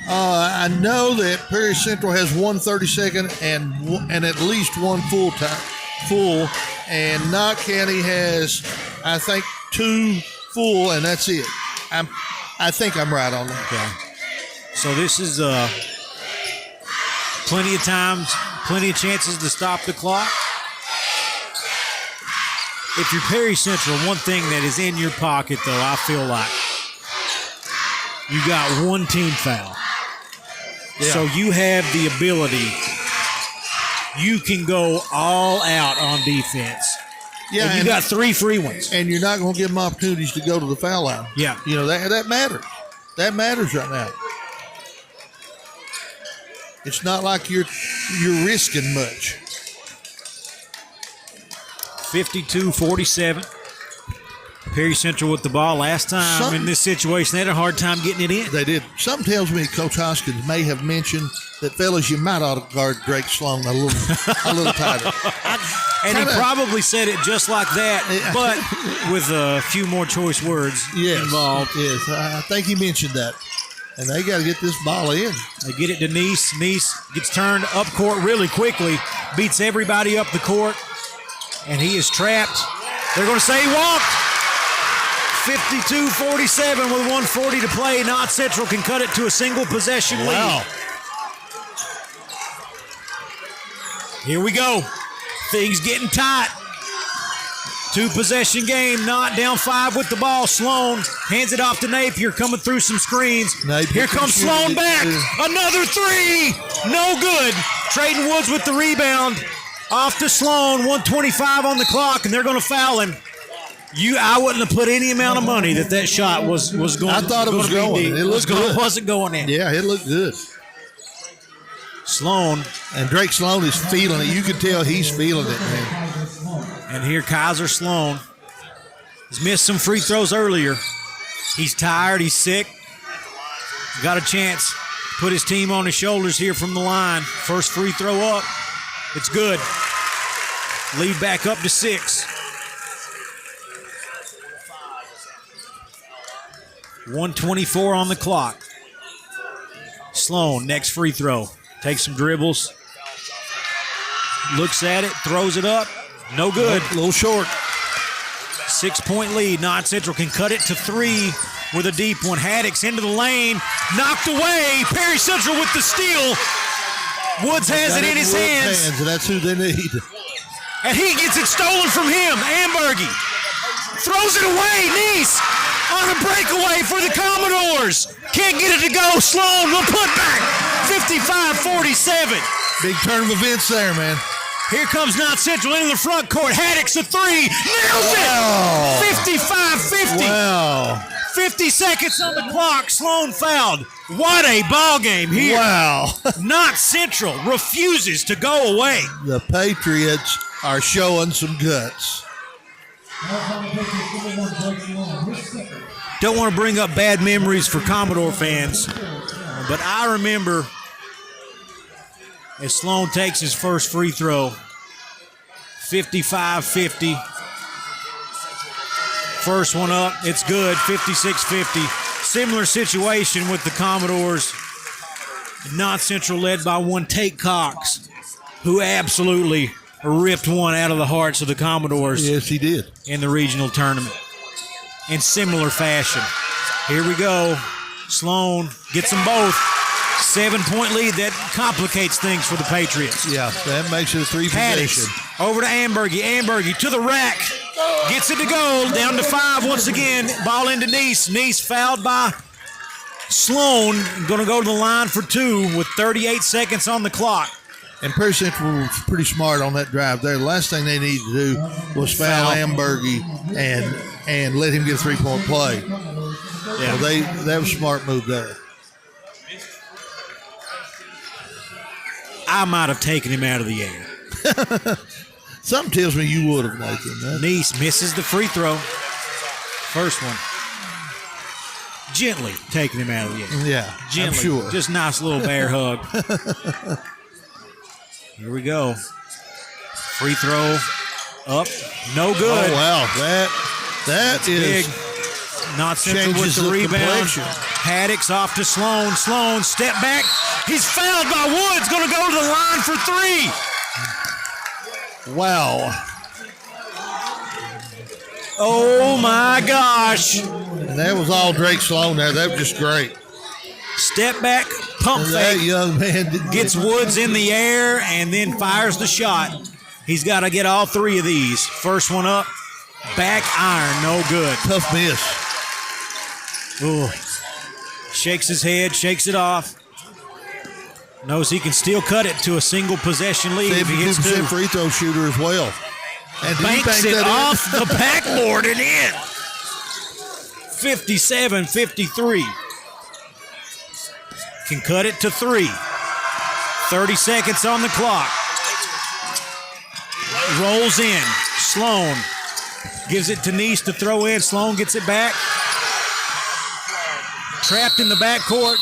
I know that Perry Central has 1 30-second and at least 1 full, and Knott County has, I think, 2 full, and that's it. I think I'm right on that. Okay. So this is plenty of times, plenty of chances to stop the clock. If you're Perry Central, one thing that is in your pocket, though, I feel like you got 1 team foul. Yeah. So you have the ability. You can go all out on defense. Yeah, and you got 3 free ones. And you're not going to give them opportunities to go to the foul line. Yeah. You know, that matters. That matters right now. It's not like you're risking much. 52-47. Perry Central with the ball. Last time in this situation, they had a hard time getting it in. They did. Something tells me Coach Hoskins may have mentioned that, fellas, you might ought to guard Drake Sloan a little tighter. And he probably said it just like that, but with a few more choice words involved. Yes, I think he mentioned that. And they got to get this ball in. They get it to Neese. Neese gets turned up court really quickly, beats everybody up the court, and he is trapped. They're going to say he walked. 52-47 with 1:40 to play. Knott Central can cut it to a single possession lead. Here we go. Things getting tight. 2-possession game. Knott down 5 with the ball. Sloan hands it off to Napier, coming through some screens. Here comes Sloan back. Another 3. No good. Trayden Woods with the rebound. Off to Sloan. 1:25 on the clock, and they're going to foul him. I wouldn't have put any amount of money that shot was going. I thought it was going. It looked good. It wasn't going in. Yeah, it looked good. Sloan. And Drake Sloan is feeling it. You can tell he's feeling it, man. And here Kaiser Sloan. He's missed some free throws earlier. He's tired. He's sick. Got a chance to put his team on his shoulders here from the line. First free throw up. It's good. Lead back up to 6. 1:24 on the clock. Sloan, next free throw. Takes some dribbles. Looks at it, throws it up. No good. A little short. 6-point lead. Knott Central can cut it to 3 with a deep one. Haddix into the lane. Knocked away. Perry Central with the steal. Woods has it in his hands. And that's who they need. And he gets it stolen from him. Ambergy throws it away. Nice on a breakaway for the Commodores. Can't get it to go. Sloan will put back. 55-47. Big turn of events there, man. Here comes Knott Central into the front court. Haddix a 3. Nails it. 55-50. Wow. 50 seconds on the clock. Sloan fouled. What a ball game here. Wow. Knott Central refuses to go away. The Patriots are showing some guts. Don't want to bring up bad memories for Commodore fans, but I remember as Sloan takes his first free throw, 55-50. First one up, it's good, 56-50. Similar situation with the Commodores. Knott Central led by one Tate Cox, who absolutely ripped one out of the hearts of the Commodores. Yes, he did. In the regional tournament. In similar fashion. Here we go. Sloan gets them both. 7-point lead. That complicates things for the Patriots. Yeah, that makes it a 3 possession. Over to Ambergy. Ambergy to the rack. Gets it to go. Down to 5 once again. Ball into Nice. Nice fouled by Sloan. Going to go to the line for 2 with 38 seconds on the clock. And Perry Central was pretty smart on that drive there. The last thing they needed to do was foul Ambergy and let him get a 3-point play. Yeah, so that was a smart move there. I might have taken him out of the air. Something tells me you would have, Nathan. Nice misses the free throw. First one. Gently taking him out of the air. Yeah, gently. I'm sure. Just nice little bear hug. Here we go. Free throw up. No good. Oh, wow. That's is big. Knott Central with the rebound. Haddix off to Sloan. Sloan, step back. He's fouled by Woods. Going to go to the line for 3. Wow. Oh, my gosh. And that was all Drake Sloan there. That was just great. Step back, pump fake. That young man gets Woods in the air and then fires the shot. He's got to get all 3 of these. First one up, back iron, no good. Tough miss. Ooh. Shakes his head, shakes it off. Knows he can still cut it to a single possession lead if he hits 2. free throw shooter as well. And banks it off the backboard and in. 57-53. Can cut it to 3. 30 seconds on the clock. Rolls in. Sloan gives it to Nice to throw in. Sloan gets it back. Trapped in the backcourt.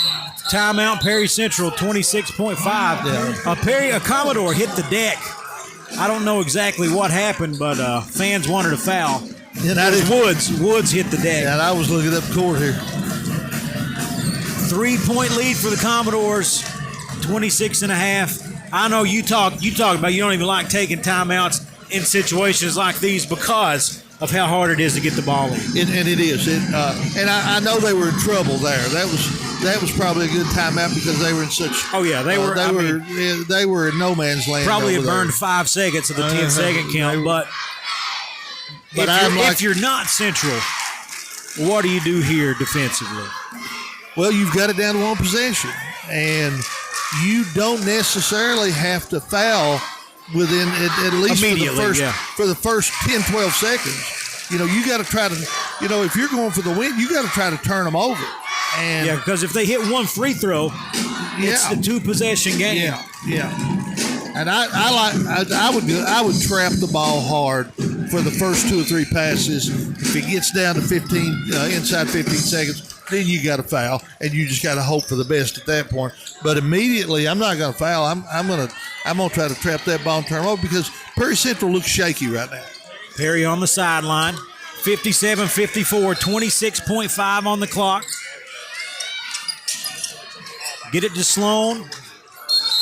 Timeout, Perry Central, 26.5. A Commodore hit the deck. I don't know exactly what happened, but fans wanted a foul. And Woods hit the deck. And I was looking up court here. 3-point lead for the Commodores, 26.5. I know you talk about you don't even like taking timeouts in situations like these because of how hard it is to get the ball in. And it is. And I know they were in trouble there. That was probably a good timeout because they were in such. Oh yeah, they were. They were in no man's land. Probably had burned 5 seconds of the 10-second count, but if you're not Central, what do you do here defensively? Well, you've got it down to 1 possession, and you don't necessarily have to foul within at least for the first 10, 12 seconds. You got to try to, if you're going for the win, you got to try to turn them over. And yeah, because if they hit 1 free throw, it's the 2-possession game. Yeah. And I would trap the ball hard for the first 2 or 3 passes. If it gets down to 15 inside 15 seconds, then you got to foul, and you just got to hope for the best at that point. But immediately, I'm not going to foul. I'm going to try to trap that ball and turn over because Perry Central looks shaky right now. Perry on the sideline, 57-54, 26.5 on the clock. Get it to Sloan,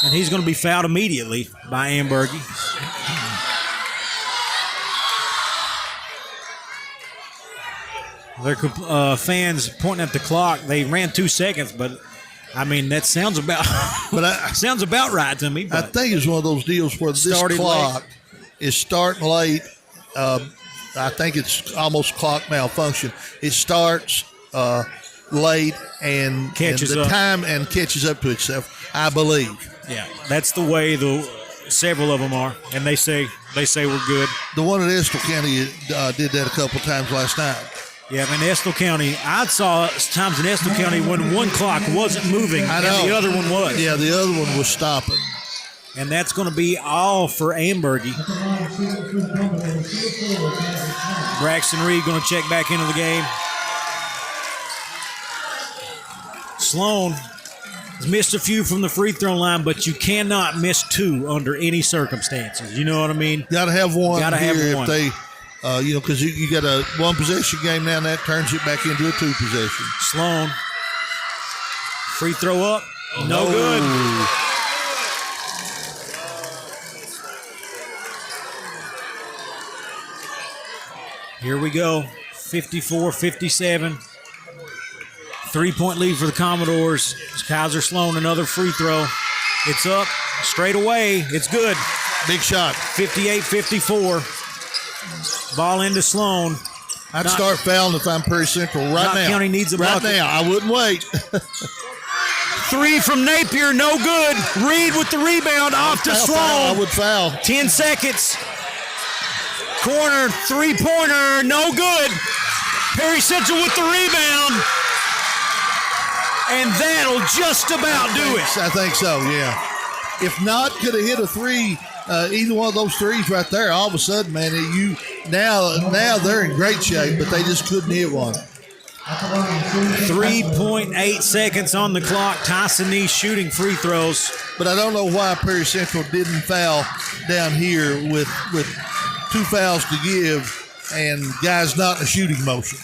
and he's going to be fouled immediately by Ambergy. Their fans pointing at the clock. They ran 2 seconds, but I mean that sounds about sounds about right to me. I think it's one of those deals where this clock is starting late. I think it's almost clock malfunction. It starts late and catches the up. time and catches up to itself, I believe. Yeah, that's the way several of them are, and they say we're good. The one at Estill County did that a couple times last night. Yeah, in Estill County, I saw times in Estill County when one clock wasn't moving and the other one was. Yeah, the other one was stopping. And that's going to be all for Ambergy. Braxton Reed going to check back into the game. Sloan has missed a few from the free throw line, but you cannot miss 2 under any circumstances. You know what I mean? Got to have one. Got to have one. If they, because you got a 1 possession game now, and that turns it back into a 2 possession. Sloan, free throw up, no good. Here we go, 54-57. 3-point lead for the Commodores. Kaiser Sloan, another free throw. It's up, straight away. It's good. Big shot. 58-54. Ball into Sloan. I'd start fouling if I'm Prairie Central right now. County needs a bucket. Right now. I wouldn't wait. 3 from Napier, no good. Reed with the rebound off to Sloan. I would foul. 10 seconds. Corner, 3-pointer, no good. Perry Central with the rebound. And that'll just about do it. I think so, yeah. If not, could have hit a 3, either one of those 3s right there. All of a sudden, man, now they're in great shape, but they just couldn't hit one. 3.8 seconds on the clock. Tyson Neese shooting free throws. But I don't know why Perry Central didn't foul down here with 2 fouls to give and guys not in a shooting motion.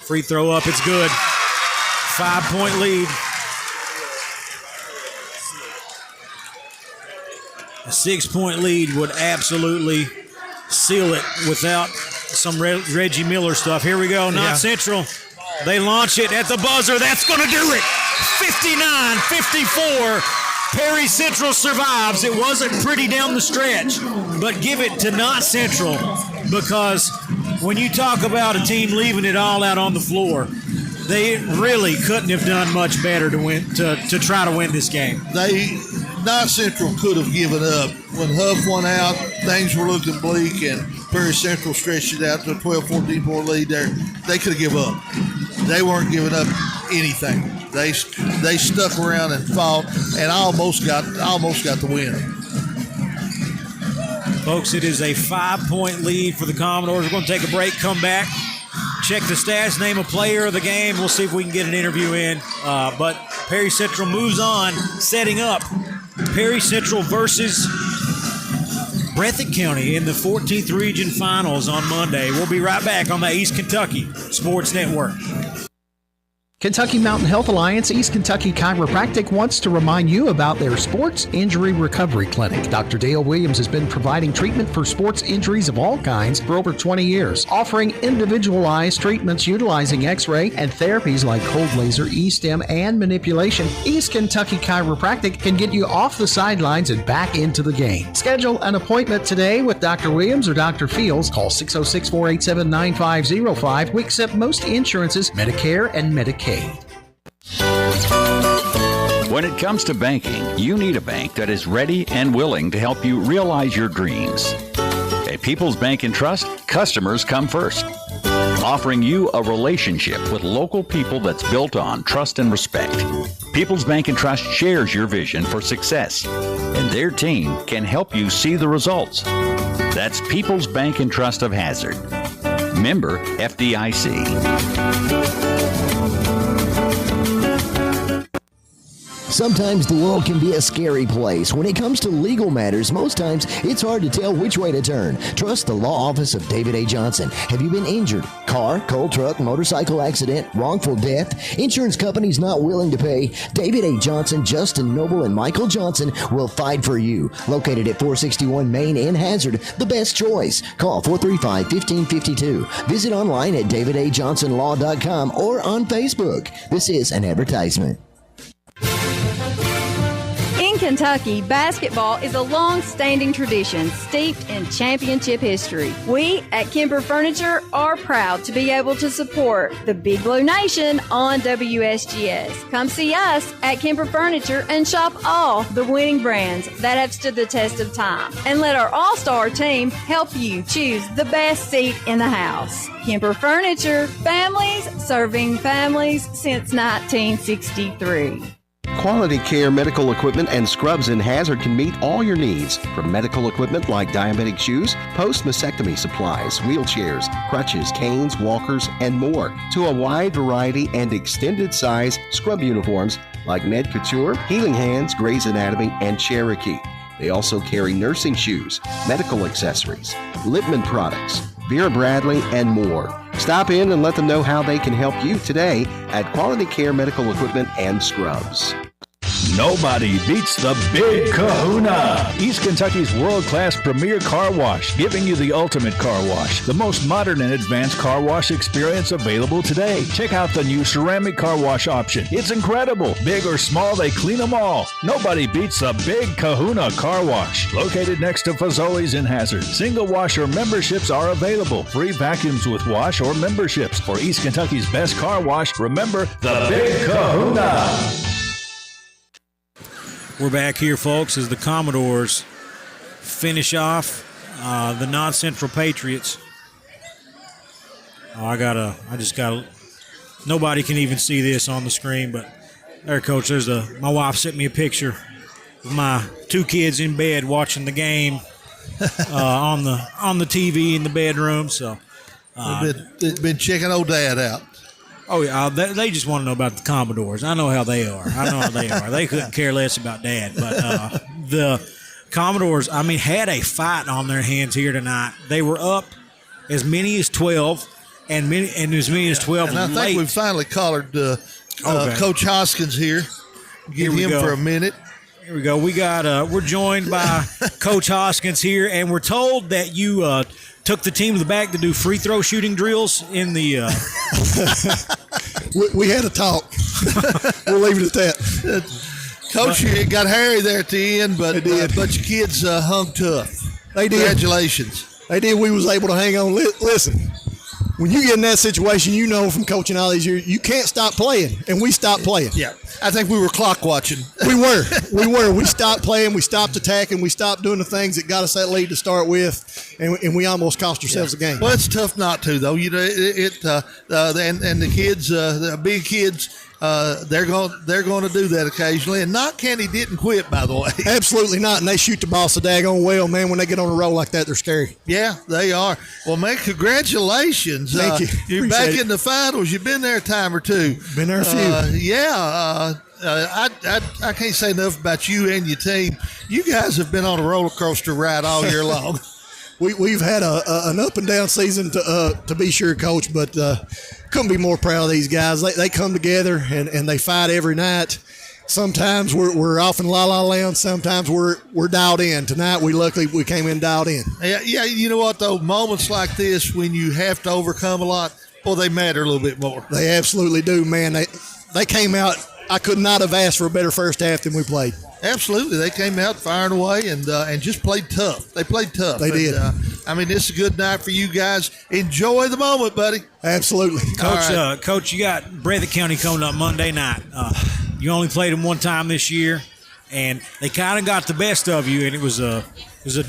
Free throw up, it's good. 5-point lead. A 6-point lead would absolutely seal it without some Reggie Miller stuff. Here we go, Not Central. They launch it at the buzzer. That's going to do it. 59-54. Perry Central survives. It wasn't pretty down the stretch, but give it to Not Central, because when you talk about a team leaving it all out on the floor, they really couldn't have done much better to win to try to win this game. Not Central could have given up. When Huff went out, things were looking bleak, and Perry Central stretched it out to a 12-14 point lead there. They could have given up. They weren't giving up anything. They stuck around and fought, and almost got the win. Folks, it is a 5-point lead for the Commodores. We're going to take a break, come back, check the stats, name a player of the game. We'll see if we can get an interview in. But Perry Central moves on, setting up Perry Central versus Breathitt County in the 14th Region Finals on Monday. We'll be right back on the East Kentucky Sports Network. Kentucky Mountain Health Alliance East Kentucky Chiropractic wants to remind you about their Sports Injury Recovery Clinic. Dr. Dale Williams has been providing treatment for sports injuries of all kinds for over 20 years, offering individualized treatments utilizing x-ray and therapies like cold laser, e-stim, and manipulation. East Kentucky Chiropractic can get you off the sidelines and back into the game. Schedule an appointment today with Dr. Williams or Dr. Fields. Call 606-487-9505. We accept most insurances, Medicare and Medicaid. When it comes to banking, you need a bank that is ready and willing to help you realize your dreams. At People's Bank and Trust, customers come first, offering you a relationship with local people that's built on trust and respect. People's Bank and Trust shares your vision for success, and their team can help you see the results. That's People's Bank and Trust of Hazard. Member FDIC. Sometimes the world can be a scary place. When it comes to legal matters, most times it's hard to tell which way to turn. Trust the law office of David A. Johnson. Have you been injured? Car, coal truck, motorcycle accident, wrongful death? Insurance companies not willing to pay? David A. Johnson, Justin Noble, and Michael Johnson will fight for you. Located at 461 Main in Hazard, the best choice. Call 435-1552. Visit online at davidajohnsonlaw.com or on Facebook. This is an advertisement. In Kentucky, basketball is a long-standing tradition steeped in championship history. We at Kemper Furniture are proud to be able to support the Big Blue Nation on WSGS. Come see us at Kemper Furniture and shop all the winning brands that have stood the test of time. And let our all-star team help you choose the best seat in the house. Kemper Furniture, families serving families since 1963. Quality Care Medical Equipment and Scrubs in Hazard can meet all your needs, from medical equipment like diabetic shoes, post-mastectomy supplies, wheelchairs, crutches, canes, walkers, and more, to a wide variety and extended size scrub uniforms like Med Couture, Healing Hands, Grey's Anatomy, and Cherokee. They also carry nursing shoes, medical accessories, Littman products, Vera Bradley, and more. Stop in and let them know how they can help you today at Quality Care Medical Equipment and Scrubs. Nobody beats the Big Kahuna, East Kentucky's world-class premier car wash, giving you the ultimate car wash, the most modern and advanced car wash experience available today. Check out the new ceramic car wash option. It's incredible. Big or small, they clean them all. Nobody beats the Big Kahuna car wash. Located next to Fazoli's in Hazard. Single wash or memberships are available. Free vacuums with wash or memberships. For East Kentucky's best car wash, remember the Big Kahuna. We're back here, folks, as the Commodores finish off the non-Central Patriots. Nobody can even see this on the screen, but there, Coach, my wife sent me a picture of my two kids in bed watching the game on the TV in the bedroom. So they've been checking old Dad out. Oh, yeah, they just want to know about the Commodores. I know how they are. They couldn't care less about Dad. But the Commodores, had a fight on their hands here tonight. They were up as many as 12 and as many as 12 and I late. think we finally collared Coach Hoskins here. Get him for a minute. Here we go. We're joined by Coach Hoskins here, and we're told that you took the team to the back to do free throw shooting drills in the. We had a talk. We'll leave it at that. Coach, it got hairy there at the end, but your kids hung tough. They did. Congratulations. They did. We was able to hang on. Listen, when you get in that situation, you know from coaching all these years, you can't stop playing, and we stopped playing. Yeah, I think we were clock watching. We were. We stopped playing. We stopped attacking. We stopped doing the things that got us that lead to start with, and we almost cost ourselves the game. Well, it's tough not to, though. You know, and the kids, the big kids, they're going to do that occasionally. And Knott County didn't quit, by the way. Absolutely not. And they shoot the ball so daggone well, man. When they get on a roll like that, they're scary. Yeah, they are. Well, man, congratulations. Thank you. You're Appreciate back in the finals. You've been there a time or two. Been there a few. I can't say enough about you and your team. You guys have been on a roller coaster ride all year long. We've had an up and down season to be sure, Coach, but couldn't be more proud of these guys. They come together and they fight every night. Sometimes we're off in la-la land. Sometimes we're dialed in. Tonight we came in dialed in. Yeah. You know what though? Moments like this when you have to overcome a lot, well, they matter a little bit more. They absolutely do, man. They came out. I could not have asked for a better first half than we played. Absolutely. They came out firing away and just played tough. They played tough. They did. This is a good night for you guys. Enjoy the moment, buddy. Absolutely. Coach, you got Breathitt County coming up Monday night. You only played them one time this year, and they kind of got the best of you, and it was a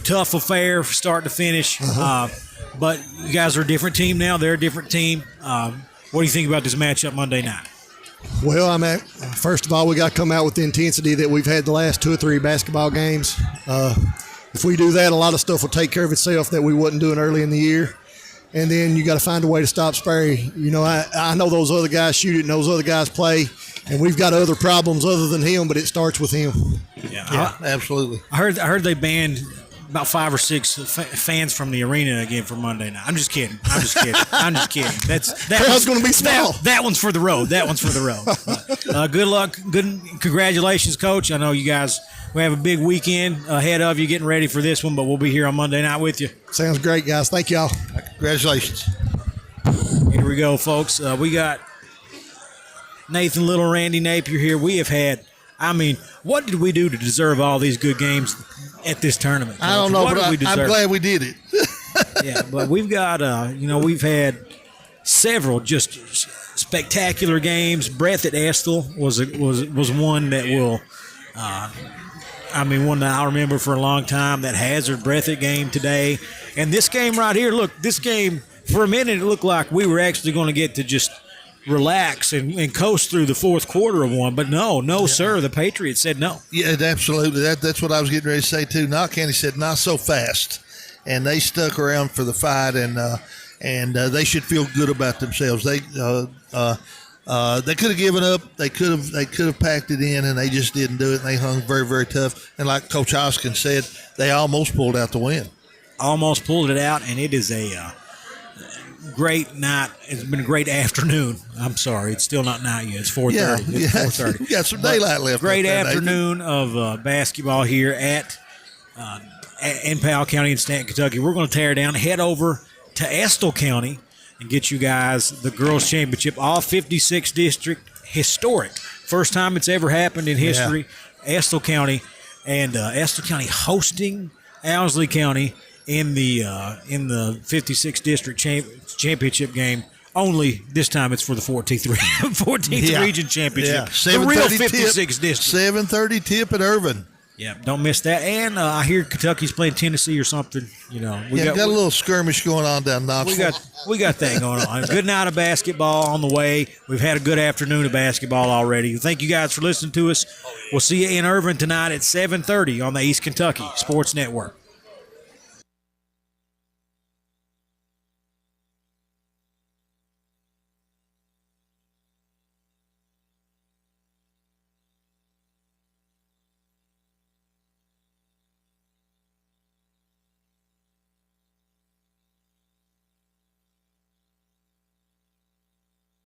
tough affair from start to finish. But you guys are a different team now. They're a different team. What do you think about this matchup Monday night? Well, first of all, we got to come out with the intensity that we've had the last 2 or 3 basketball games. If we do that, a lot of stuff will take care of itself that we wasn't doing early in the year. And then you got to find a way to stop Sperry. You know, I know those other guys shoot it and those other guys play, and we've got other problems other than him, but it starts with him. Yeah, absolutely. I heard they banned about 5 or 6 fans from the arena again for Monday night. I'm just kidding. Crowd's going to be small. That one's for the road. Good luck. Congratulations, Coach. I know you guys. We have a big weekend ahead of you, getting ready for this one, but we'll be here on Monday night with you. Sounds great, guys. Thank y'all. Congratulations. Here we go, folks. We got Nathan Little, Randy Napier here. We have had. What did we do to deserve all these good games at this tournament? I don't know, but I'm glad we did it. Yeah, but we've got, we've had several just spectacular games. Breath at Estill was one that will, one that I'll remember for a long time. That Hazard Breathitt game today, and this game right here. Look, this game for a minute it looked like we were actually going to get to just relax and coast through the fourth quarter of one, but no, sir. The Patriots said no. Yeah, absolutely. That's what I was getting ready to say too. Knox County said not so fast, and they stuck around for the fight, and they should feel good about themselves. They could have given up. They could have packed it in, and they just didn't do it. And they hung very, very tough. And like Coach Hoskins said, they almost pulled out the win. Almost pulled it out, and it is a great night. It's been a great afternoon. I'm sorry, it's still not night yet. It's 4:30. Yeah, it's 4:30. We got some daylight left. Great afternoon of basketball here in Powell County in Stanton, Kentucky. We're going to tear down, head over to Estill County, and get you guys the girls' championship. All 56 district, historic, first time it's ever happened in history. Yeah. Estill County and Estill County hosting Owsley County in the 56 district championship game. Only this time it's for the 14th region championship. Yeah. The real 56 district. 7:30 tip at Irvin. Yeah, don't miss that. And I hear Kentucky's playing Tennessee or something. We got a little skirmish going on down Knoxville. We got that going on. Good night of basketball on the way. We've had a good afternoon of basketball already. Thank you guys for listening to us. We'll see you in Irvin tonight at 7:30 on the East Kentucky Sports Network.